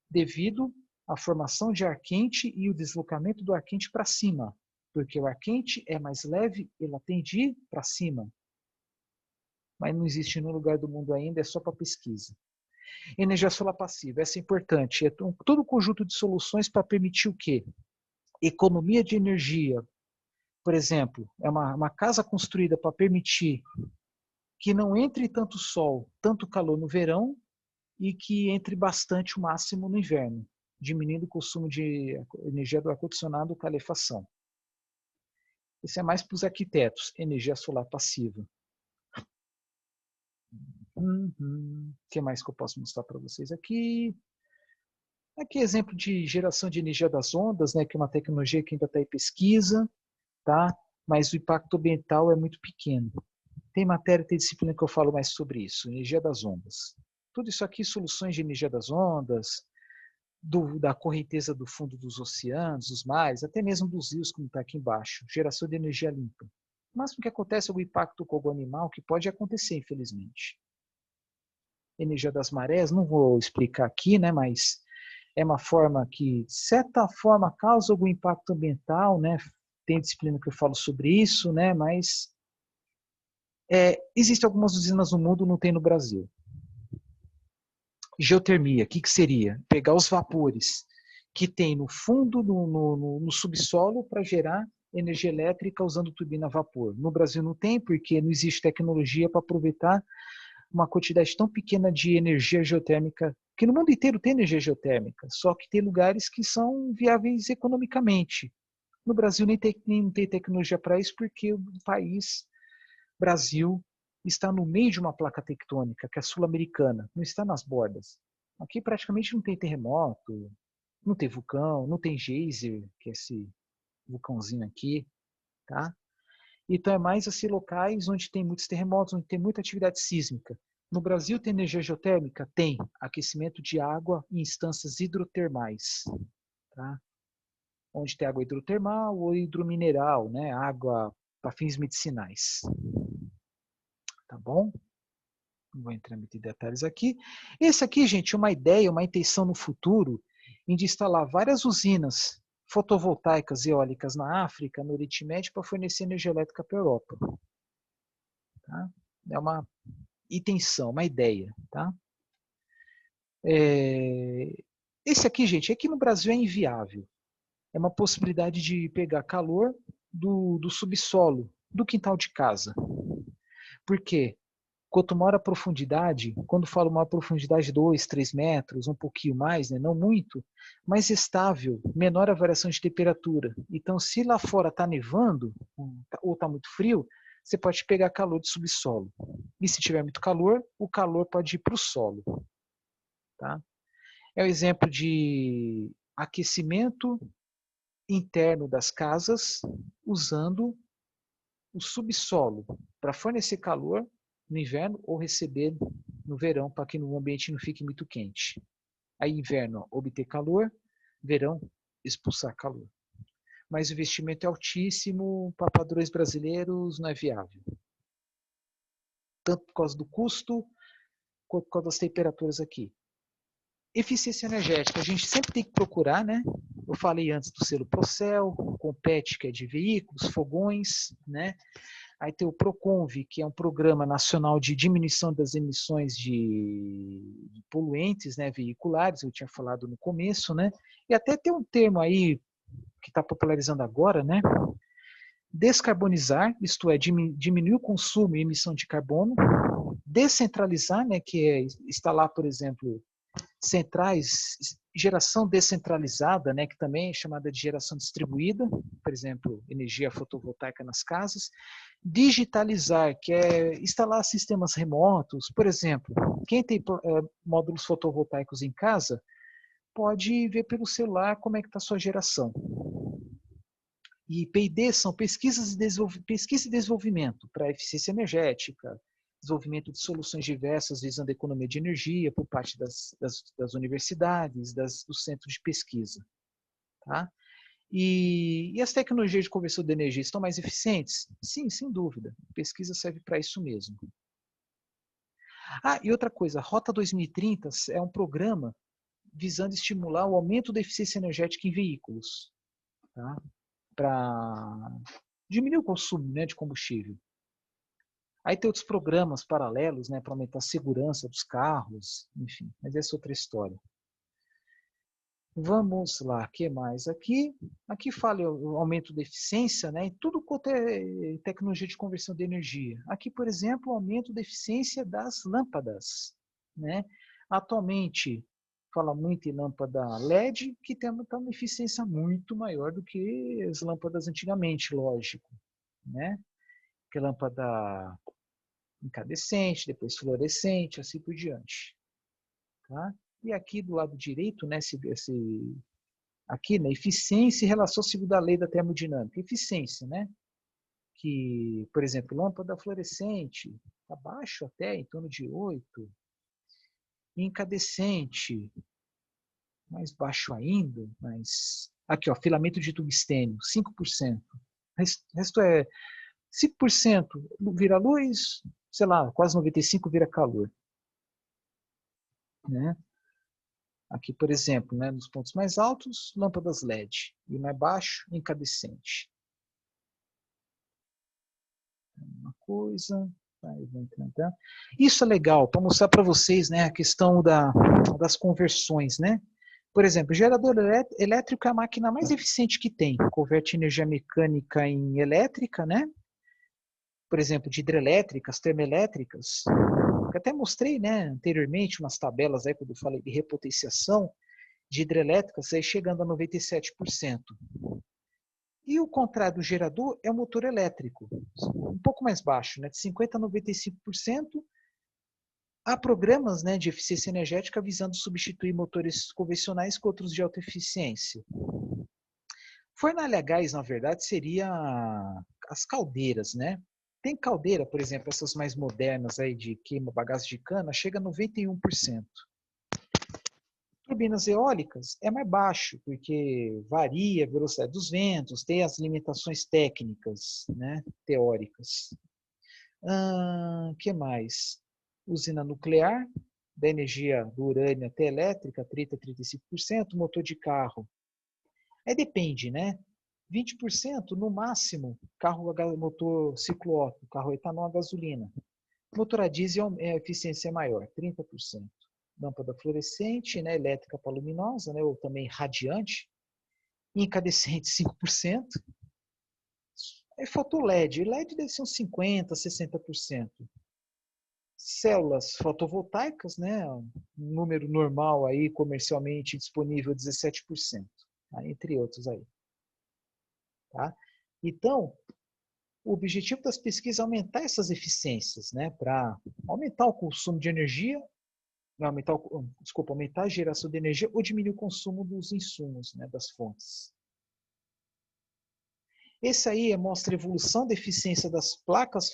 devido à formação de ar quente e o deslocamento do ar quente para cima, porque o ar quente é mais leve, ele tende a ir para cima. Mas não existe em nenhum lugar do mundo ainda, é só para pesquisa. Energia solar passiva, essa é importante. É todo um conjunto de soluções para permitir o quê? Economia de energia. Por exemplo, é uma casa construída para permitir que não entre tanto sol, tanto calor no verão e que entre bastante o máximo no inverno, diminuindo o consumo de energia do ar-condicionado ou calefação. Isso é mais para os arquitetos, energia solar passiva. O que mais que eu posso mostrar para vocês aqui? Aqui exemplo de geração de energia das ondas, né, que é uma tecnologia que ainda está em pesquisa, tá? Mas o impacto ambiental é muito pequeno. Tem matéria, tem disciplina que eu falo mais sobre isso, energia das ondas. Tudo isso aqui, soluções de energia das ondas, da correnteza do fundo dos oceanos, dos mares, até mesmo dos rios, como está aqui embaixo. Geração de energia limpa. O máximo que acontece é o impacto com o animal, que pode acontecer, infelizmente. Energia das marés, não vou explicar aqui, né, mas é uma forma que, de certa forma, causa algum impacto ambiental, né? Tem disciplina que eu falo sobre isso, né? Mas existem algumas usinas no mundo, não tem no Brasil. Geotermia, o que seria? Pegar os vapores que tem no fundo, no subsolo, para gerar energia elétrica usando turbina a vapor. No Brasil não tem, porque não existe tecnologia para aproveitar uma quantidade tão pequena de energia geotérmica, que no mundo inteiro tem energia geotérmica, só que tem lugares que são viáveis economicamente. No Brasil nem não tem tecnologia para isso, porque o país, Brasil, está no meio de uma placa tectônica, que é a sul-americana, não está nas bordas. Aqui praticamente não tem terremoto, não tem vulcão, não tem geyser, que é esse vulcãozinho aqui, tá? Então é mais assim locais onde tem muitos terremotos, onde tem muita atividade sísmica. No Brasil tem energia geotérmica? Tem. Aquecimento de água em instâncias hidrotermais, tá? Onde tem água hidrotermal ou hidromineral, né? Água para fins medicinais. Tá bom? Não vou entrar muito em detalhes aqui. Esse aqui, gente, é uma ideia, uma intenção no futuro de instalar várias usinas fotovoltaicas e eólicas na África, no Oriente Médio, para fornecer energia elétrica para a Europa. Tá? É uma intenção, uma ideia. Tá? Esse aqui, gente, aqui no Brasil é inviável. É uma possibilidade de pegar calor do subsolo, do quintal de casa. Por quê? Quanto maior a profundidade, quando falo maior profundidade, 2, 3 metros, um pouquinho mais, né? Não muito, mais estável, menor a variação de temperatura. Então, se lá fora está nevando, ou está muito frio, você pode pegar calor de subsolo. E se tiver muito calor, o calor pode ir para o solo. Tá? É o exemplo de aquecimento interno das casas usando o subsolo para fornecer calor no inverno ou receber no verão para que no ambiente não fique muito quente. Aí inverno obter calor, verão expulsar calor. Mas o investimento é altíssimo, para padrões brasileiros não é viável. Tanto por causa do custo, quanto por causa das temperaturas aqui. Eficiência energética, a gente sempre tem que procurar, né? Eu falei antes do selo Procel, Compete, que é de veículos, fogões, né? Aí tem o PROCONV, que é um programa nacional de diminuição das emissões de poluentes, né, veiculares, eu tinha falado no começo, né? E até tem um termo aí que está popularizando agora, né? Descarbonizar, isto é, diminuir o consumo e emissão de carbono. Descentralizar, né, que é instalar, por exemplo, centrais, geração descentralizada, né, que também é chamada de geração distribuída, por exemplo, energia fotovoltaica nas casas. Digitalizar, que é instalar sistemas remotos, por exemplo, quem tem módulos fotovoltaicos em casa pode ver pelo celular como é que está a sua geração. E P&D são pesquisa e desenvolvimento para eficiência energética, desenvolvimento de soluções diversas visando a economia de energia por parte das universidades, dos centros de pesquisa. Tá? E as tecnologias de conversão de energia estão mais eficientes? Sim, sem dúvida. Pesquisa serve para isso mesmo. Ah, e outra coisa, Rota 2030 é um programa visando estimular o aumento da eficiência energética em veículos, tá? Para diminuir o consumo, né, de combustível. Aí tem outros programas paralelos, né, para aumentar a segurança dos carros, enfim, mas essa é outra história. Vamos lá, o que mais aqui? Aqui fala o aumento da eficiência, né, em tudo quanto é tecnologia de conversão de energia. Aqui, por exemplo, o aumento da eficiência das lâmpadas, né? Atualmente, fala muito em lâmpada LED, que tem uma eficiência muito maior do que as lâmpadas antigamente, lógico, né? Que lâmpada incandescente, depois fluorescente, assim por diante. Tá? E aqui do lado direito, né, aqui, né, eficiência em relação ao segundo da lei da termodinâmica. Eficiência, né? Que, por exemplo, lâmpada fluorescente, abaixo até, em torno de 8. Incandescente, mais baixo ainda, mas... Aqui, ó, filamento de tungstênio, 5%. O resto é 5% vira luz, sei lá, quase 95% vira calor. Né? Aqui, por exemplo, né, nos pontos mais altos, lâmpadas LED, e mais baixo, incandescente. Uma coisa, isso é legal para mostrar para vocês, né, a questão das conversões, né? Por exemplo, o gerador elétrico é a máquina mais eficiente que tem, converte energia mecânica em elétrica, né? Por exemplo, de hidrelétricas, termoelétricas. Eu até mostrei, né, anteriormente umas tabelas aí quando eu falei de repotenciação de hidrelétricas, aí chegando a 97%. E o contrário do gerador é o motor elétrico, um pouco mais baixo, né, de 50% a 95%. Há programas, né, de eficiência energética visando substituir motores convencionais com outros de alta eficiência. Fornalha a gás, na verdade, seria as caldeiras, né? Tem caldeira, por exemplo, essas mais modernas aí de queima bagaço de cana, chega a 91%. Turbinas eólicas é mais baixo, porque varia a velocidade dos ventos, tem as limitações técnicas, né, teóricas. Que mais? Usina nuclear, da energia do urânio até elétrica, 30% a 35%, motor de carro. Depende, né? 20% no máximo, carro motor ciclo Otto, carro etanol a gasolina. Motor a diesel, a eficiência é maior, 30%. Lâmpada fluorescente, né, elétrica para luminosa, né, ou também radiante. Incandescente, 5%. Foto LED. LED deve ser uns 50%, 60%. Células fotovoltaicas, né, um número normal aí, comercialmente disponível, 17%. Tá? Entre outros aí. Tá? Então, o objetivo das pesquisas é aumentar essas eficiências, né, para aumentar o consumo de energia, aumentar a geração de energia ou diminuir o consumo dos insumos, né, das fontes. Esse aí mostra a evolução da eficiência das placas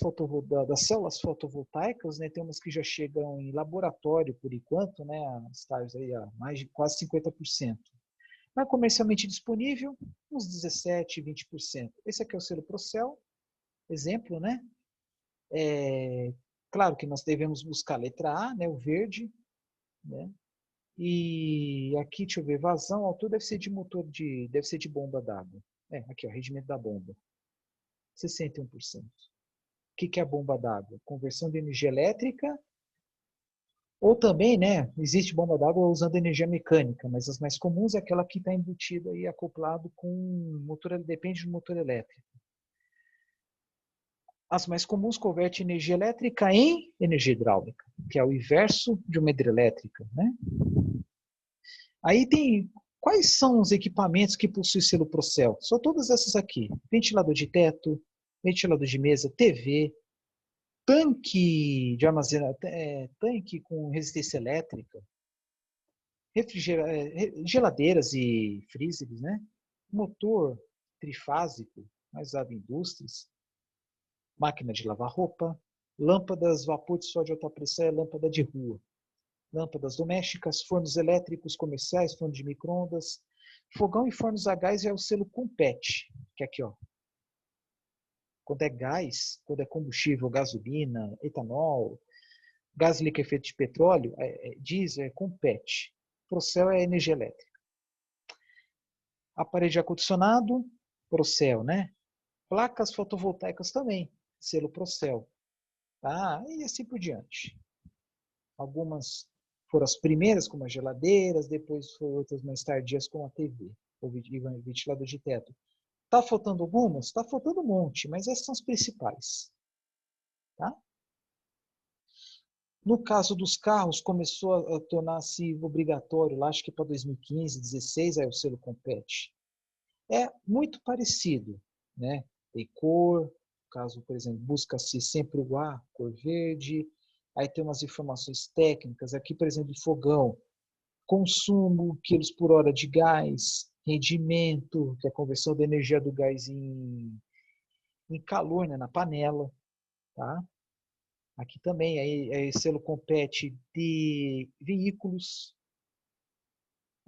das células fotovoltaicas, né? Tem umas que já chegam em laboratório por enquanto, né? As tais aí a mais de quase 50%. Mas comercialmente disponível, uns 17, 20%. Esse aqui é o selo Procel, exemplo, né? Claro que nós devemos buscar a letra A, né? O verde, né? E aqui, deixa eu ver, vazão, altura deve ser de bomba d'água. Aqui, ó, rendimento da bomba. 61%. que é a bomba d'água? Conversão de energia elétrica, ou também, né, existe bomba d'água usando energia mecânica, mas as mais comuns é aquela que está embutida e acoplado com motor, depende do motor elétrico. As mais comuns convertem energia elétrica em energia hidráulica, que é o inverso de uma hidrelétrica, né? Aí tem quais são os equipamentos que possuem selo Procel? São todas essas aqui: ventilador de teto, ventilador de mesa, TV, tanque de armazenamento, tanque com resistência elétrica, geladeiras e freezers, né? Motor trifásico, mais usado em indústrias, máquina de lavar roupa, lâmpadas, vapor de sódio alta pressão e lâmpada de rua, lâmpadas domésticas, fornos elétricos comerciais, forno de micro-ondas, fogão e fornos a gás é o selo Compet, que é aqui, ó. Quando é gás, quando é combustível, gasolina, etanol, gás liquefeito de petróleo, diesel, é Compet. Procel é energia elétrica. Aparelho de ar-condicionado, Procel, né? Placas fotovoltaicas também, selo Procel. Tá? E assim por diante. Algumas foram as primeiras, como as geladeiras, depois foram outras mais tardias, como a TV, o ventilador de teto. Está faltando algumas? Está faltando um monte, mas essas são as principais. Tá? No caso dos carros, começou a tornar-se obrigatório, lá acho que para 2015, 2016, aí o selo Compete. É muito parecido, né? Tem cor, caso, por exemplo, busca-se sempre o A, cor verde, aí tem umas informações técnicas, aqui, por exemplo, de fogão, consumo, quilos por hora de gás, rendimento, que é a conversão da energia do gás em calor, né, na panela, tá? Aqui também, aí selo Compete de veículos,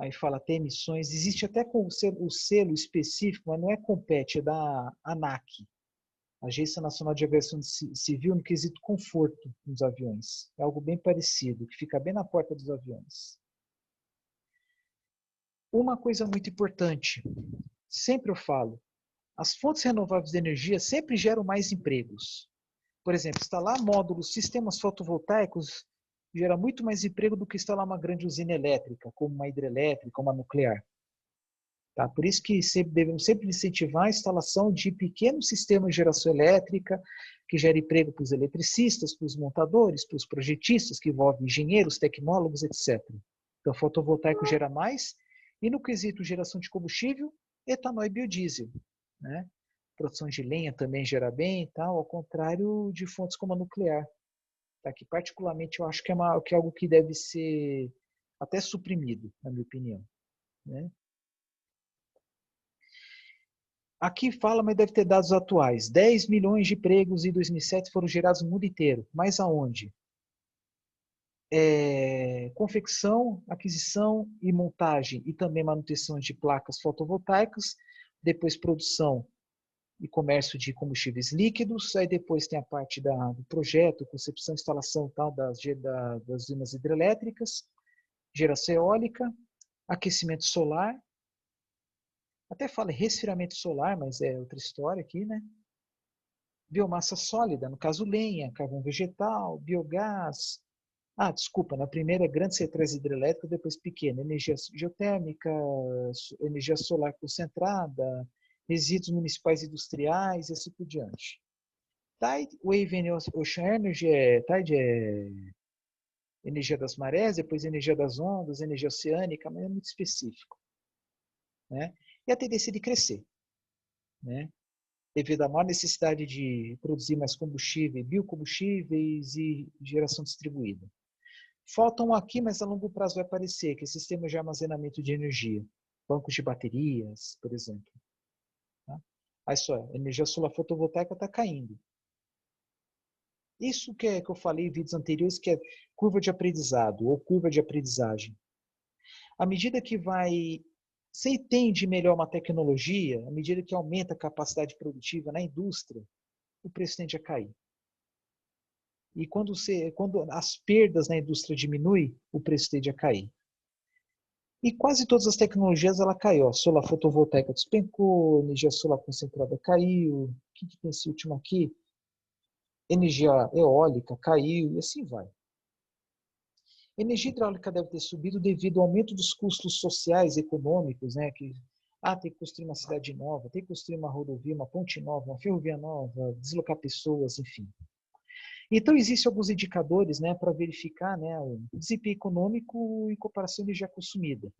aí fala até emissões, existe até com o selo específico, mas não é Compete, é da ANAC, Agência Nacional de Aviação Civil, no quesito conforto nos aviões. É algo bem parecido, que fica bem na porta dos aviões. Uma coisa muito importante, sempre eu falo, as fontes renováveis de energia sempre geram mais empregos. Por exemplo, instalar módulos, sistemas fotovoltaicos gera muito mais emprego do que instalar uma grande usina elétrica, como uma hidrelétrica, uma nuclear. Tá? Por isso que devemos sempre incentivar a instalação de pequenos sistemas de geração elétrica, que gera emprego para os eletricistas, para os montadores, para os projetistas, que envolvem engenheiros, tecnólogos, etc. Então, fotovoltaico gera mais. E no quesito geração de combustível, etanol e biodiesel. Né? Produção de lenha também gera bem, tal, ao contrário de fontes como a nuclear. Tá? Que particularmente eu acho que é algo que deve ser até suprimido, na minha opinião. Né? Aqui fala, mas deve ter dados atuais. 10 milhões de empregos em 2007 foram gerados no mundo inteiro. Mas aonde? Confecção, aquisição e montagem e também manutenção de placas fotovoltaicas, depois produção e comércio de combustíveis líquidos, aí depois tem a parte do projeto, concepção, instalação tal, das usinas hidrelétricas, geração eólica, aquecimento solar, até fala resfriamento solar, mas é outra história aqui, né? Biomassa sólida, no caso lenha, carvão vegetal, biogás. Desculpa, na primeira grande centrais hidrelétricas, depois pequena, energia geotérmica, energia solar concentrada, resíduos municipais e industriais e assim por diante. Tide, Wave and Ocean Energy Tide é energia das marés, depois energia das ondas, energia oceânica, mas é muito específico. Né? E a tendência de crescer. Né? Devido à maior necessidade de produzir mais combustível, biocombustíveis e geração distribuída. Faltam aqui, mas a longo prazo vai aparecer, que é sistema de armazenamento de energia, bancos de baterias, por exemplo. Tá? Aí só, a energia solar fotovoltaica está caindo. Isso que eu falei em vídeos anteriores, que é curva de aprendizado ou curva de aprendizagem. À medida que você entende melhor uma tecnologia, à medida que aumenta a capacidade produtiva na indústria, o preço tende a cair. E quando as perdas na indústria diminuem, o preço tende a cair. E quase todas as tecnologias ela caiu. Solar fotovoltaica despencou, energia solar concentrada caiu. O que tem esse último aqui? Energia eólica caiu e assim vai. Energia hidráulica deve ter subido devido ao aumento dos custos sociais e econômicos, né? Tem que construir uma cidade nova, tem que construir uma rodovia, uma ponte nova, uma ferrovia nova, deslocar pessoas, enfim. Então, existem alguns indicadores, né, para verificar, né, o desempenho econômico em comparação à energia consumida.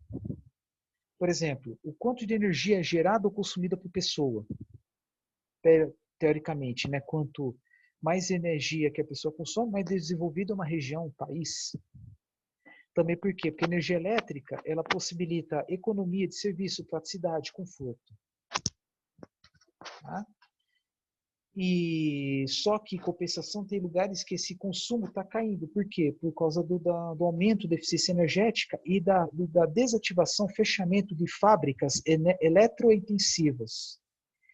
Por exemplo, o quanto de energia é gerada ou consumida por pessoa. Teoricamente, né, quanto mais energia que a pessoa consome, mais desenvolvida é uma região, um país. Também por quê? Porque a energia elétrica, ela possibilita economia de serviço, praticidade, conforto. Tá? E só que, em compensação, tem lugares que esse consumo está caindo. Por quê? Por causa do aumento da eficiência energética e da desativação, fechamento de fábricas eletrointensivas,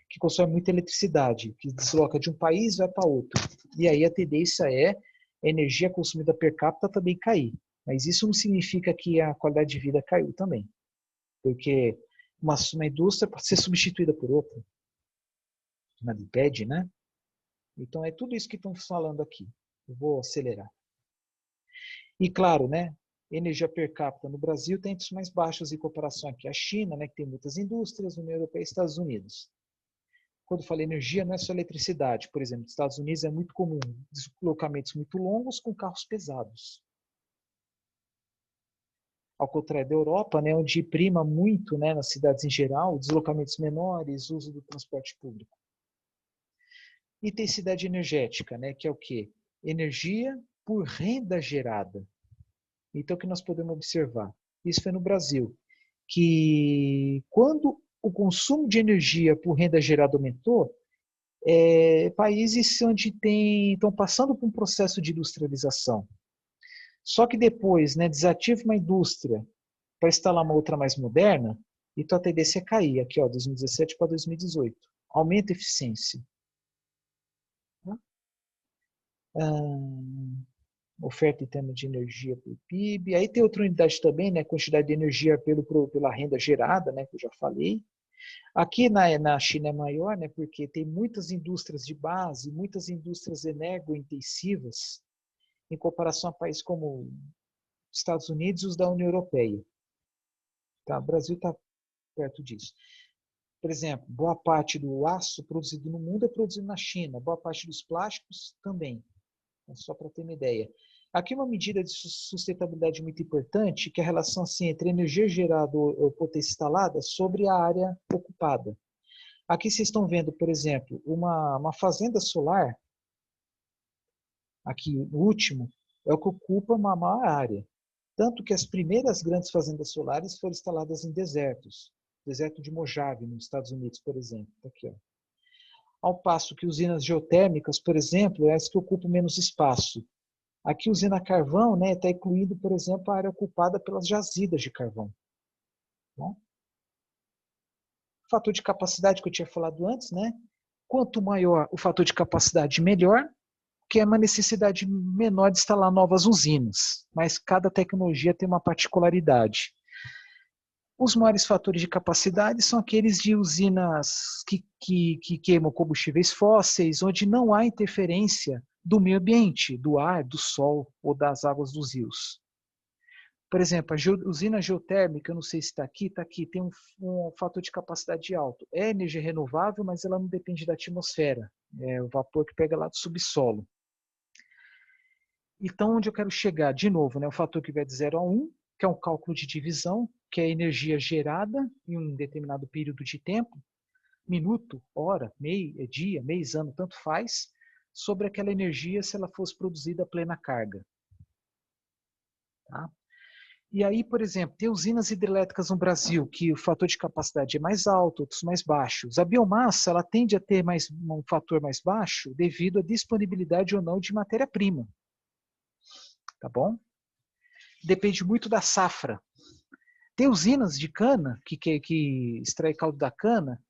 que consomem muita eletricidade, que desloca de um país e vai para outro. E aí a tendência é a energia consumida per capita também cair. Mas isso não significa que a qualidade de vida caiu também. Porque uma indústria pode ser substituída por outra. Nada impede, né? Então é tudo isso que estão falando aqui. Eu vou acelerar. E claro, né? Energia per capita no Brasil tem índices mais baixos em comparação aqui à China, né, que tem muitas indústrias, União Europeia e Estados Unidos. Quando eu falo energia, não é só eletricidade. Por exemplo, nos Estados Unidos é muito comum deslocamentos muito longos com carros pesados. Ao contrário da Europa, né, onde prima muito, né, nas cidades em geral, deslocamentos menores, uso do transporte público. Intensidade energética, né, que é o quê? Energia por renda gerada. Então, o que nós podemos observar? Isso foi no Brasil, que quando o consumo de energia por renda gerada aumentou, países onde estão passando por um processo de industrialização. Só que depois, né, desativa uma indústria para instalar uma outra mais moderna, então a tendência é cair, aqui, ó, 2017 para 2018. Aumenta a eficiência. Oferta em termos de energia por PIB. Aí tem outra unidade também, né, quantidade de energia pela renda gerada, né, que eu já falei. Aqui na China é maior, né, porque tem muitas indústrias de base, muitas indústrias energointensivas, em comparação a países como Estados Unidos e os da União Europeia. Tá? O Brasil está perto disso. Por exemplo, boa parte do aço produzido no mundo é produzido na China, boa parte dos plásticos também. Só para ter uma ideia. Aqui uma medida de sustentabilidade muito importante, que é a relação assim, entre energia gerada ou potência instalada sobre a área ocupada. Aqui vocês estão vendo, por exemplo, uma fazenda solar, aqui o último, é o que ocupa uma maior área. Tanto que as primeiras grandes fazendas solares foram instaladas em desertos. Deserto de Mojave, nos Estados Unidos, por exemplo. Tá aqui, ó. Ao passo que usinas geotérmicas, por exemplo, é as que ocupam menos espaço. Aqui, usina a carvão, né, está incluído, por exemplo, a área ocupada pelas jazidas de carvão. Bom? O fator de capacidade que eu tinha falado antes, né? Quanto maior o fator de capacidade, melhor, que é uma necessidade menor de instalar novas usinas. Mas cada tecnologia tem uma particularidade. Os maiores fatores de capacidade são aqueles de usinas que queimam combustíveis fósseis, onde não há interferência do meio ambiente, do ar, do sol ou das águas dos rios. Por exemplo, a usina geotérmica, eu não sei se está aqui, tem um fator de capacidade alto. É energia renovável, mas ela não depende da atmosfera. É o vapor que pega lá do subsolo. Então, onde eu quero chegar? De novo, né, o fator que vai de 0 a 1, que é um cálculo de divisão, que é a energia gerada em um determinado período de tempo, minuto, hora, dia, mês, ano, tanto faz, sobre aquela energia se ela fosse produzida a plena carga. Tá? E aí, por exemplo, tem usinas hidrelétricas no Brasil que o fator de capacidade é mais alto, outros mais baixos. A biomassa ela tende a ter um fator mais baixo devido à disponibilidade ou não de matéria-prima. Tá bom? Depende muito da safra. Tem usinas de cana que extrai caldo da cana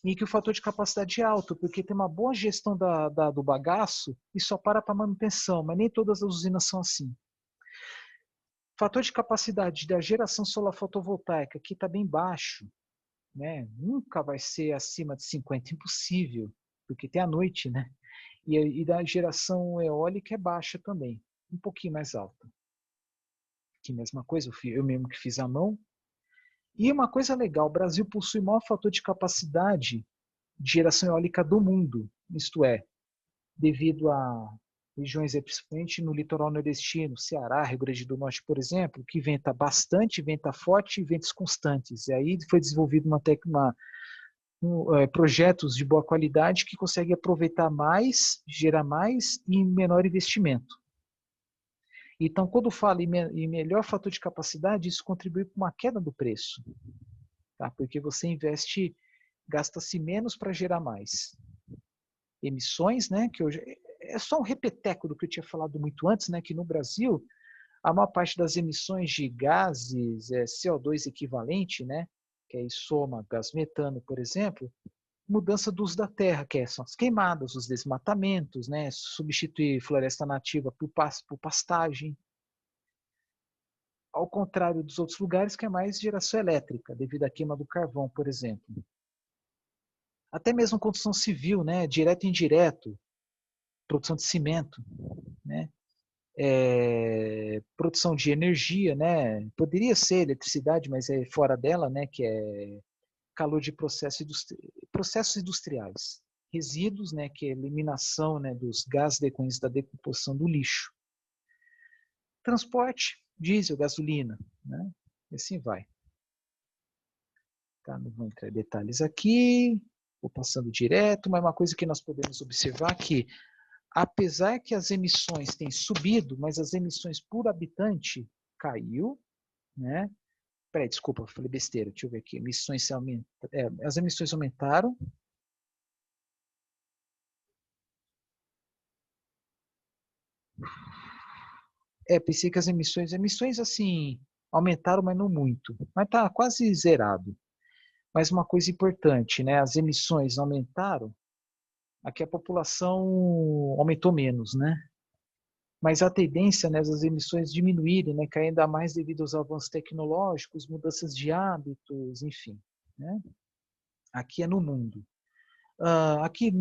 e que o fator de capacidade é alto, porque tem uma boa gestão do bagaço e só para manutenção, mas nem todas as usinas são assim. Fator de capacidade da geração solar fotovoltaica aqui está bem baixo, né? Nunca vai ser acima de 50, impossível, porque tem a noite, né? E da geração eólica é baixa também, um pouquinho mais alta. Que mesma coisa, eu mesmo que fiz à mão. E uma coisa legal, o Brasil possui o maior fator de capacidade de geração eólica do mundo, isto é, devido a regiões, principalmente no litoral nordestino, Ceará, Rio Grande do Norte, por exemplo, que venta bastante, venta forte e ventos constantes. E aí foi desenvolvido projetos de boa qualidade que conseguem aproveitar mais, gerar mais e em menor investimento. Então, quando fala em melhor fator de capacidade, isso contribui para uma queda do preço, tá? Porque você investe, gasta-se menos para gerar mais. Emissões, né, que hoje é só um repeteco do que eu tinha falado muito antes, né, que no Brasil a maior parte das emissões de gases CO2 equivalente, né, que aí soma gás metano, por exemplo, mudança do uso da terra, que são as queimadas, os desmatamentos, né, substituir floresta nativa por pastagem, ao contrário dos outros lugares que é mais geração elétrica, devido à queima do carvão, por exemplo. Até mesmo construção civil, né, direto e indireto, produção de cimento, né, produção de energia, né, poderia ser eletricidade, mas é fora dela, né, que é calor de processos industriais, resíduos, né, que é a eliminação, né, dos gases decorrentes da decomposição do lixo. Transporte, diesel, gasolina, né, e assim vai. Tá, não vou entrar em detalhes aqui, vou passando direto, mas uma coisa que nós podemos observar é que, apesar que as emissões têm subido, mas as emissões por habitante caiu, né? Peraí, desculpa, falei besteira, deixa eu ver aqui. As emissões aumentaram. Pensei que as emissões assim, aumentaram, mas não muito. Mas tá quase zerado. Mas uma coisa importante, né? As emissões aumentaram, aqui a população aumentou menos, né? Mas a tendência, né, das emissões diminuírem, né, caindo ainda mais devido aos avanços tecnológicos, mudanças de hábitos, enfim, né? Aqui é no mundo. Aqui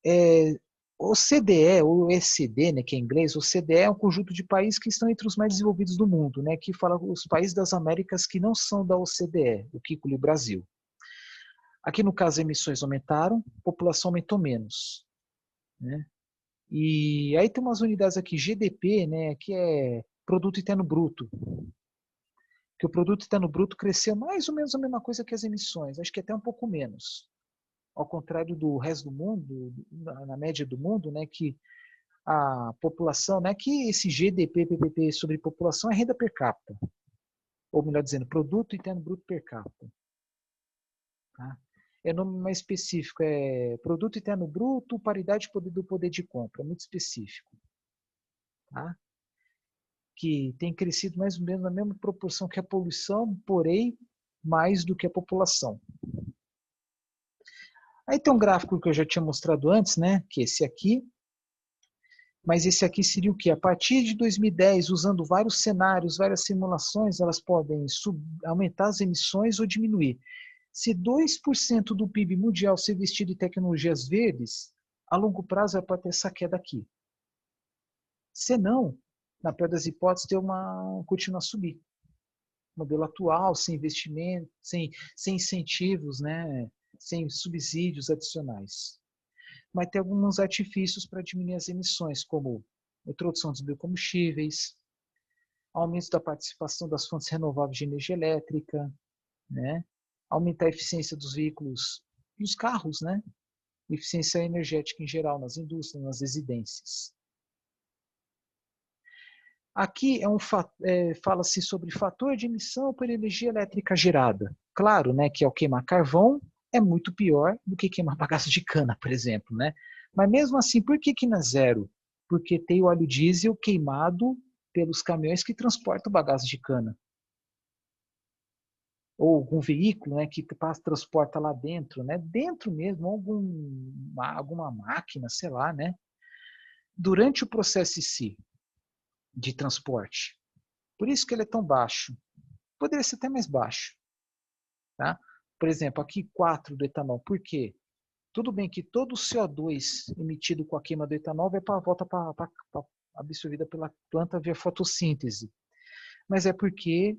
é, o CDE, ou OECD, né, que é em inglês, o CDE é um conjunto de países que estão entre os mais desenvolvidos do mundo, né, que fala os países das Américas que não são da OCDE, o que inclui o Brasil. Aqui, no caso, as emissões aumentaram, a população aumentou menos, né? E aí tem umas unidades aqui, GDP, né, que é Produto Interno Bruto, que o Produto Interno Bruto cresceu mais ou menos a mesma coisa que as emissões, acho que até um pouco menos. Ao contrário do resto do mundo, na média do mundo, né, que a população, né, que esse GDP, PPP sobre população é renda per capita, ou melhor dizendo, Produto Interno Bruto per capita. Tá? É nome mais específico, é Produto Interno Bruto, paridade do poder de compra, muito específico. Tá? Que tem crescido mais ou menos na mesma proporção que a poluição, porém mais do que a população. Aí tem um gráfico que eu já tinha mostrado antes, né, que é esse aqui, mas esse aqui seria o quê? A partir de 2010, usando vários cenários, várias simulações, elas podem aumentar as emissões ou diminuir. Se 2% do PIB mundial ser investido em tecnologias verdes, a longo prazo vai ter essa queda aqui. Se não, na pior das hipóteses, continuar a subir. O modelo atual, sem investimento, sem incentivos, né? Sem subsídios adicionais. Mas tem alguns artifícios para diminuir as emissões, como a introdução dos biocombustíveis, aumento da participação das fontes renováveis de energia elétrica, né? Aumentar a eficiência dos veículos e os carros, né? Eficiência energética em geral nas indústrias, nas residências. Aqui fala-se sobre fator de emissão por energia elétrica gerada. Claro, né, que ao queimar carvão é muito pior do que queimar bagaço de cana, por exemplo, né? Mas mesmo assim, por que não é zero? Porque tem o óleo diesel queimado pelos caminhões que transportam o bagaço de cana. Ou algum veículo, né, que transporta lá dentro, né? Dentro mesmo, alguma máquina, sei lá, né? Durante o processo em si de transporte. Por isso que ele é tão baixo. Poderia ser até mais baixo. Tá? Por exemplo, aqui 4 do etanol. Por quê? Tudo bem que todo o CO2 emitido com a queima do etanol volta para absorvida pela planta via fotossíntese. Mas é porque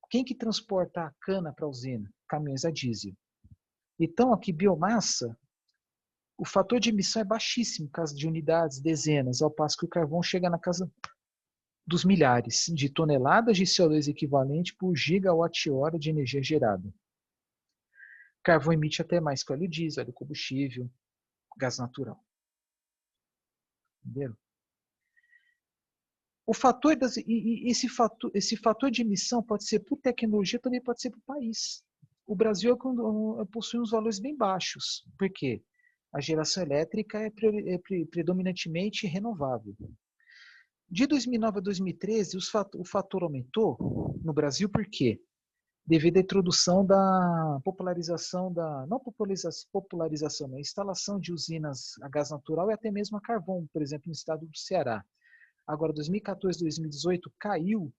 quem que transporta a cana para a usina? Caminhões a diesel. Então, aqui, biomassa, o fator de emissão é baixíssimo, caso de unidades, dezenas, ao passo que o carvão chega na casa dos milhares de toneladas de CO2 equivalente por gigawatt-hora de energia gerada. Carvão emite até mais que óleo diesel, óleo combustível, gás natural. Entenderam? O fator esse fator de emissão pode ser por tecnologia, também pode ser por país. O Brasil possui uns valores bem baixos. Por quê? A geração elétrica é predominantemente renovável. De 2009 a 2013, o fator aumentou no Brasil por quê? Devido à introdução da popularização não popularização, mas instalação de usinas a gás natural e até mesmo a carvão, por exemplo, no estado do Ceará. Agora, 2014 2018 caiu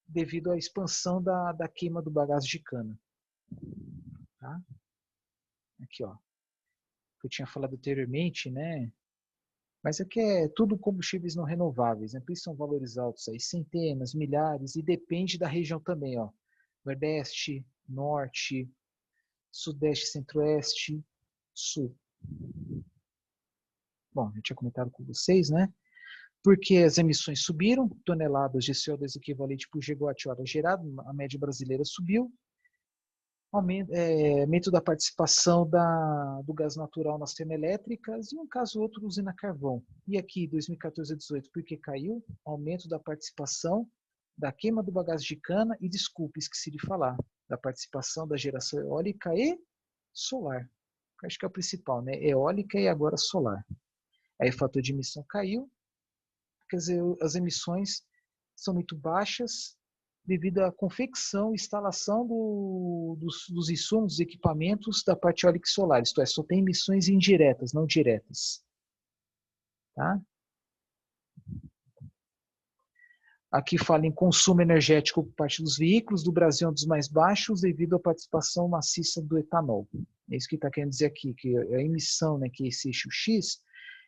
devido à expansão da queima do bagaço de cana. Tá? Aqui, ó. Que eu tinha falado anteriormente, né? Mas aqui é tudo combustíveis não renováveis, né? Por isso são valores altos aí, centenas, milhares, e depende da região também, ó. Nordeste, Norte, Sudeste, Centro-Oeste, Sul. Bom, eu tinha comentado com vocês, né? Porque as emissões subiram, toneladas de CO2 equivalente por gigawatt-hora gerado, a média brasileira subiu, aumento da participação do gás natural nas termoelétricas e um caso ou outro usina carvão. E aqui, 2014 a 2018, por que caiu? Aumento da participação da queima do bagaço de cana e, desculpe, esqueci de falar, da participação da geração eólica e solar. Acho que é o principal, né? Eólica e agora solar. Aí o fator de emissão caiu, quer dizer, as emissões são muito baixas devido à confecção e instalação dos insumos, dos equipamentos da parte eólica e solar. Isto é, só tem emissões indiretas, não diretas. Tá? Aqui fala em consumo energético por parte dos veículos. Do Brasil é um dos mais baixos devido à participação maciça do etanol. É isso que está querendo dizer aqui, que a emissão, né, que é esse eixo X,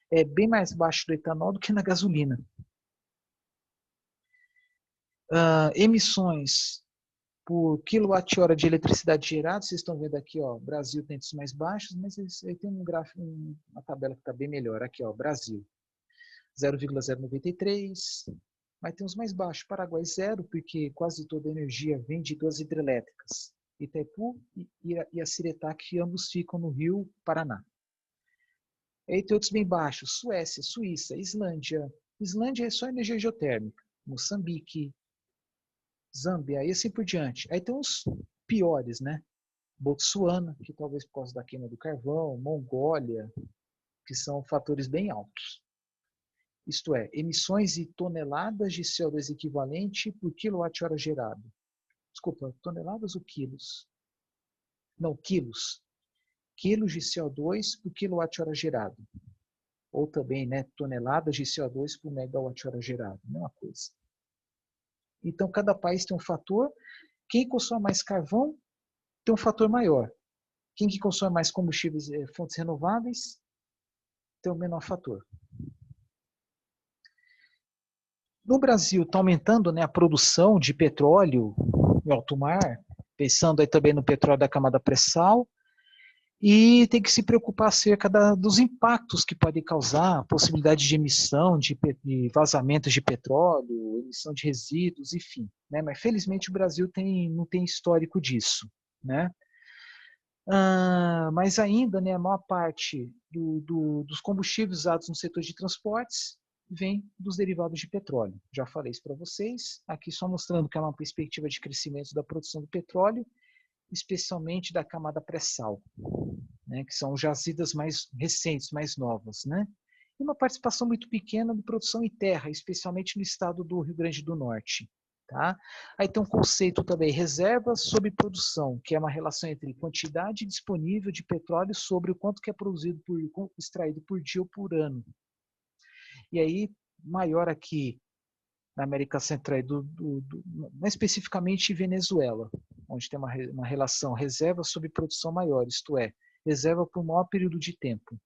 é bem mais baixo do etanol do que na gasolina. Emissões por quilowatt-hora de eletricidade gerada, vocês estão vendo aqui, ó, Brasil tem os mais baixos, mas aí tem um gráfico, uma tabela que está bem melhor. Aqui, ó, Brasil, 0,093, mas tem os mais baixos. Paraguai, 0, porque quase toda a energia vem de duas hidrelétricas, Itaipu e a Ciretá, que ambos ficam no Rio Paraná. Aí tem outros bem baixos, Suécia, Suíça, Islândia. Islândia é só energia geotérmica. Moçambique, Zâmbia, e assim por diante. Aí tem os piores, né? Botsuana, que talvez por causa da queima do carvão, Mongólia, que são fatores bem altos. Isto é, emissões de toneladas de CO2 equivalente por quilowatt-hora gerado. Desculpa, toneladas ou quilos? Não, quilos. Quilos de CO2 por quilowatt-hora gerado. Ou também, né, toneladas de CO2 por megawatt-hora gerado. Mesma coisa. Então, cada país tem um fator. Quem consome mais carvão tem um fator maior. Quem que consome mais combustíveis, fontes renováveis, tem um menor fator. No Brasil, está aumentando, né, a produção de petróleo em alto mar, pensando aí também no petróleo da camada pré-sal, e tem que se preocupar acerca dos impactos que podem causar, a possibilidade de emissão de vazamentos de petróleo, emissão de resíduos, enfim. Né? Mas, felizmente, o Brasil não tem histórico disso. Né? Mas ainda, né, a maior parte dos combustíveis usados no setor de transportes vem dos derivados de petróleo. Já falei isso para vocês. Aqui só mostrando que é uma perspectiva de crescimento da produção do petróleo, especialmente da camada pré-sal, né, que são jazidas mais recentes, mais novas, né? E uma participação muito pequena de produção em terra, especialmente no estado do Rio Grande do Norte. Tá? Aí tem um conceito também, reservas sobre produção, que é uma relação entre quantidade disponível de petróleo sobre o quanto que é produzido, extraído por dia ou por ano. E aí, maior aqui na América Central, mais especificamente em Venezuela, onde tem uma relação reserva sobre produção maior, isto é, reserva por um maior período de tempo.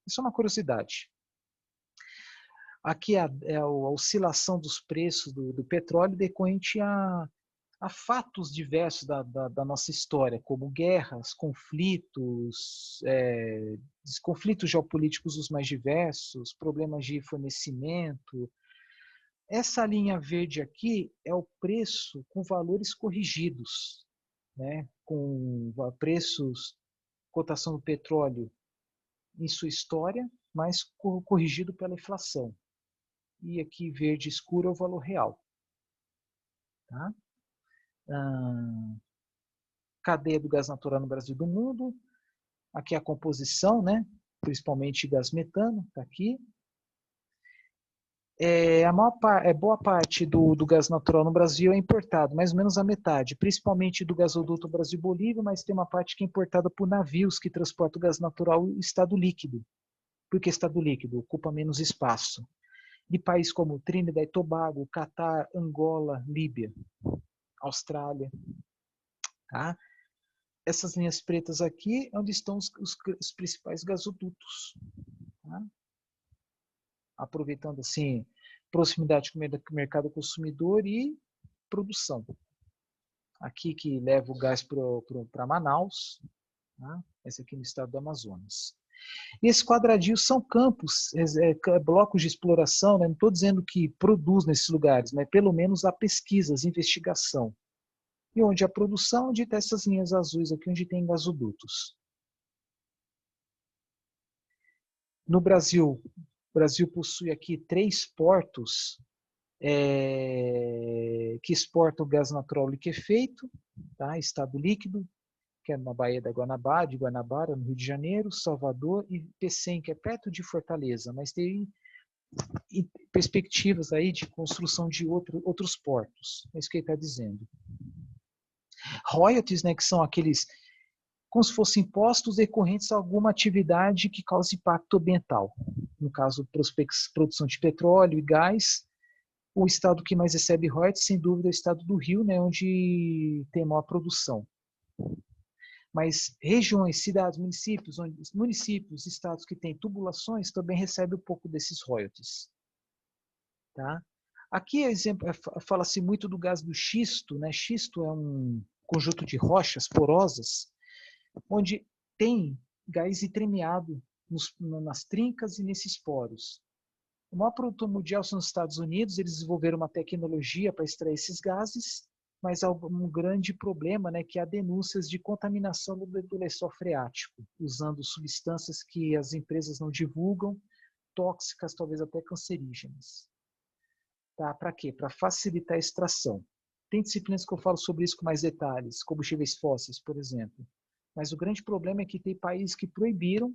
Isso é uma curiosidade. Aqui é a oscilação dos preços do petróleo decorrente a fatos diversos da nossa história, como guerras, conflitos, conflitos geopolíticos os mais diversos, problemas de fornecimento. Essa linha verde aqui é o preço com valores corrigidos, né? Com preços, cotação do petróleo em sua história, mas corrigido pela inflação. E aqui verde escuro é o valor real. Tá? Cadeia do gás natural no Brasil e do mundo. Aqui a composição, né? Principalmente gás metano, está aqui. Boa parte do gás natural no Brasil é importado, mais ou menos a metade, principalmente do gasoduto Brasil-Bolívia, mas tem uma parte que é importada por navios que transportam o gás natural em estado líquido. Por que estado líquido? Ocupa menos espaço. De países como Trinidad e Tobago, Catar, Angola, Líbia, Austrália. Tá? Essas linhas pretas aqui é onde estão os principais gasodutos. Tá? Aproveitando assim, proximidade com o mercado consumidor e produção. Aqui que leva o gás para Manaus, tá? Esse aqui no estado do Amazonas. E esses quadradinhos são campos, blocos de exploração, né? Não estou dizendo que produz nesses lugares, mas pelo menos há pesquisas, investigação. E onde há produção, onde tem essas linhas azuis aqui, onde tem gasodutos. No Brasil, o Brasil possui aqui 3 portos que exportam gás natural liquefeito, tá? Estado líquido, que é na Baía de Guanabara, no Rio de Janeiro, Salvador, e Pecém, que é perto de Fortaleza, mas tem perspectivas aí de construção de outros portos. É isso que ele está dizendo. Royalties, né, que são aqueles, como se fossem impostos decorrentes a alguma atividade que cause impacto ambiental. No caso, produção de petróleo e gás. O estado que mais recebe royalties, sem dúvida, é o estado do Rio, né, onde tem maior produção. Mas regiões, cidades, municípios, estados que têm tubulações também recebem um pouco desses royalties. Tá? Aqui fala-se muito do gás do xisto, né? Xisto é um conjunto de rochas porosas, onde tem gás entremeado nas trincas e nesses poros. O maior produtor mundial são os Estados Unidos, eles desenvolveram uma tecnologia para extrair esses gases, mas há um grande problema, né, que há denúncias de contaminação do lençol freático, usando substâncias que as empresas não divulgam, tóxicas, talvez até cancerígenas. Tá? Para quê? Para facilitar a extração. Tem disciplinas que eu falo sobre isso com mais detalhes, combustíveis fósseis, por exemplo. Mas o grande problema é que tem países que proibiram,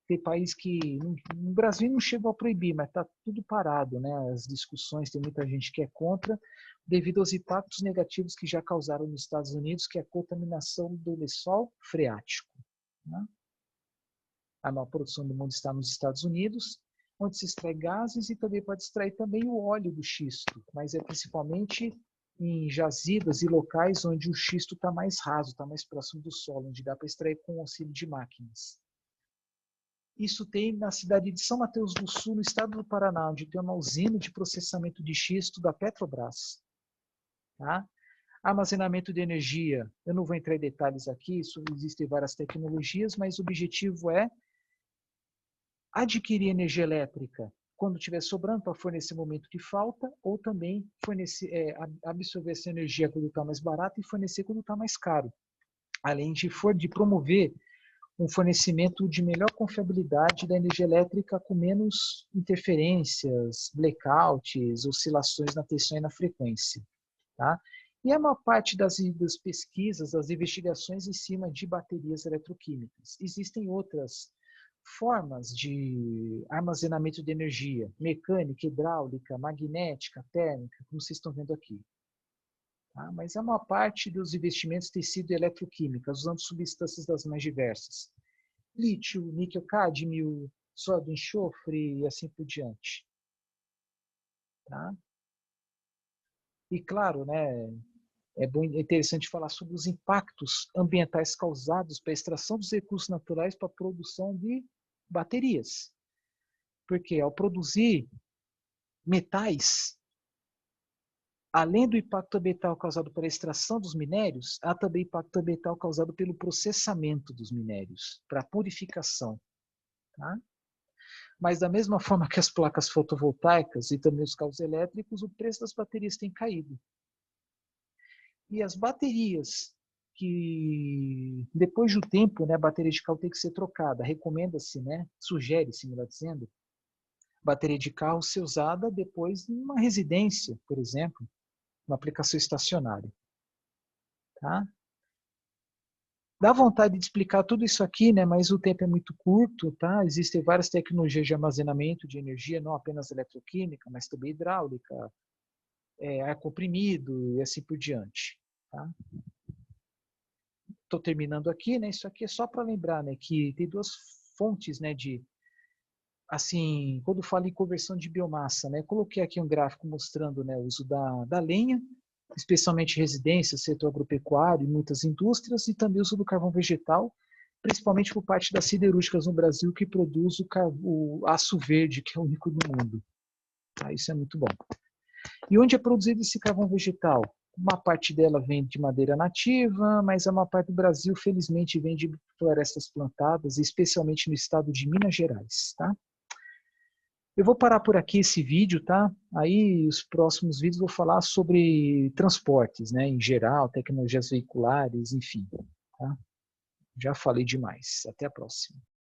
tem país que no Brasil não chegou a proibir, mas está tudo parado, né? As discussões, tem muita gente que é contra, devido aos impactos negativos que já causaram nos Estados Unidos, que é a contaminação do lençol freático. Né? A maior produção do mundo está nos Estados Unidos, onde se extrai gases e também pode extrair também o óleo do xisto, mas é principalmente em jazidas e locais onde o xisto está mais raso, está mais próximo do solo, onde dá para extrair com o auxílio de máquinas. Isso tem na cidade de São Mateus do Sul, no estado do Paraná, onde tem uma usina de processamento de xisto da Petrobras. Tá? Armazenamento de energia, eu não vou entrar em detalhes aqui, existem várias tecnologias, mas o objetivo é adquirir energia elétrica quando estiver sobrando para fornecer momento de falta, ou também absorver essa energia quando está mais barato e fornecer quando está mais caro. Além de promover um fornecimento de melhor confiabilidade da energia elétrica com menos interferências, blackouts, oscilações na tensão e na frequência. Tá? E a maior parte das pesquisas, das investigações em cima de baterias eletroquímicas. Existem outras formas de armazenamento de energia, mecânica, hidráulica, magnética, térmica, como vocês estão vendo aqui. Tá? Mas a maior parte dos investimentos tem sido eletroquímicas, usando substâncias das mais diversas. Lítio, níquel, cádmio, sódio, enxofre e assim por diante. Tá? E claro, né, É interessante falar sobre os impactos ambientais causados pela extração dos recursos naturais para a produção de baterias. Porque ao produzir metais, além do impacto ambiental causado pela extração dos minérios, há também impacto ambiental causado pelo processamento dos minérios, para a purificação. Tá? Mas da mesma forma que as placas fotovoltaicas e também os carros elétricos, o preço das baterias tem caído. E as baterias que, depois do tempo, né, a bateria de carro tem que ser trocada. Recomenda-se, né, sugere-se, melhor dizendo, bateria de carro ser usada depois em uma residência, por exemplo, uma aplicação estacionária. Tá? Dá vontade de explicar tudo isso aqui, né, mas o tempo é muito curto. Tá? Existem várias tecnologias de armazenamento de energia, não apenas eletroquímica, mas também hidráulica, ar comprimido e assim por diante. Tá? Estou terminando aqui, né? Isso aqui é só para lembrar, né, que tem duas fontes, né, de assim, quando falo em conversão de biomassa, né, coloquei aqui um gráfico mostrando, né, o uso da lenha, especialmente residências, setor agropecuário e muitas indústrias, e também o uso do carvão vegetal, principalmente por parte das siderúrgicas no Brasil que produz o aço verde, que é o único do mundo. Tá? Isso é muito bom. E onde é produzido esse carvão vegetal? Uma parte dela vem de madeira nativa, mas a maior parte do Brasil, felizmente, vem de florestas plantadas, especialmente no estado de Minas Gerais. Tá? Eu vou parar por aqui esse vídeo, tá? Aí, os próximos vídeos eu vou falar sobre transportes, né, em geral, tecnologias veiculares, enfim. Tá? Já falei demais. Até a próxima.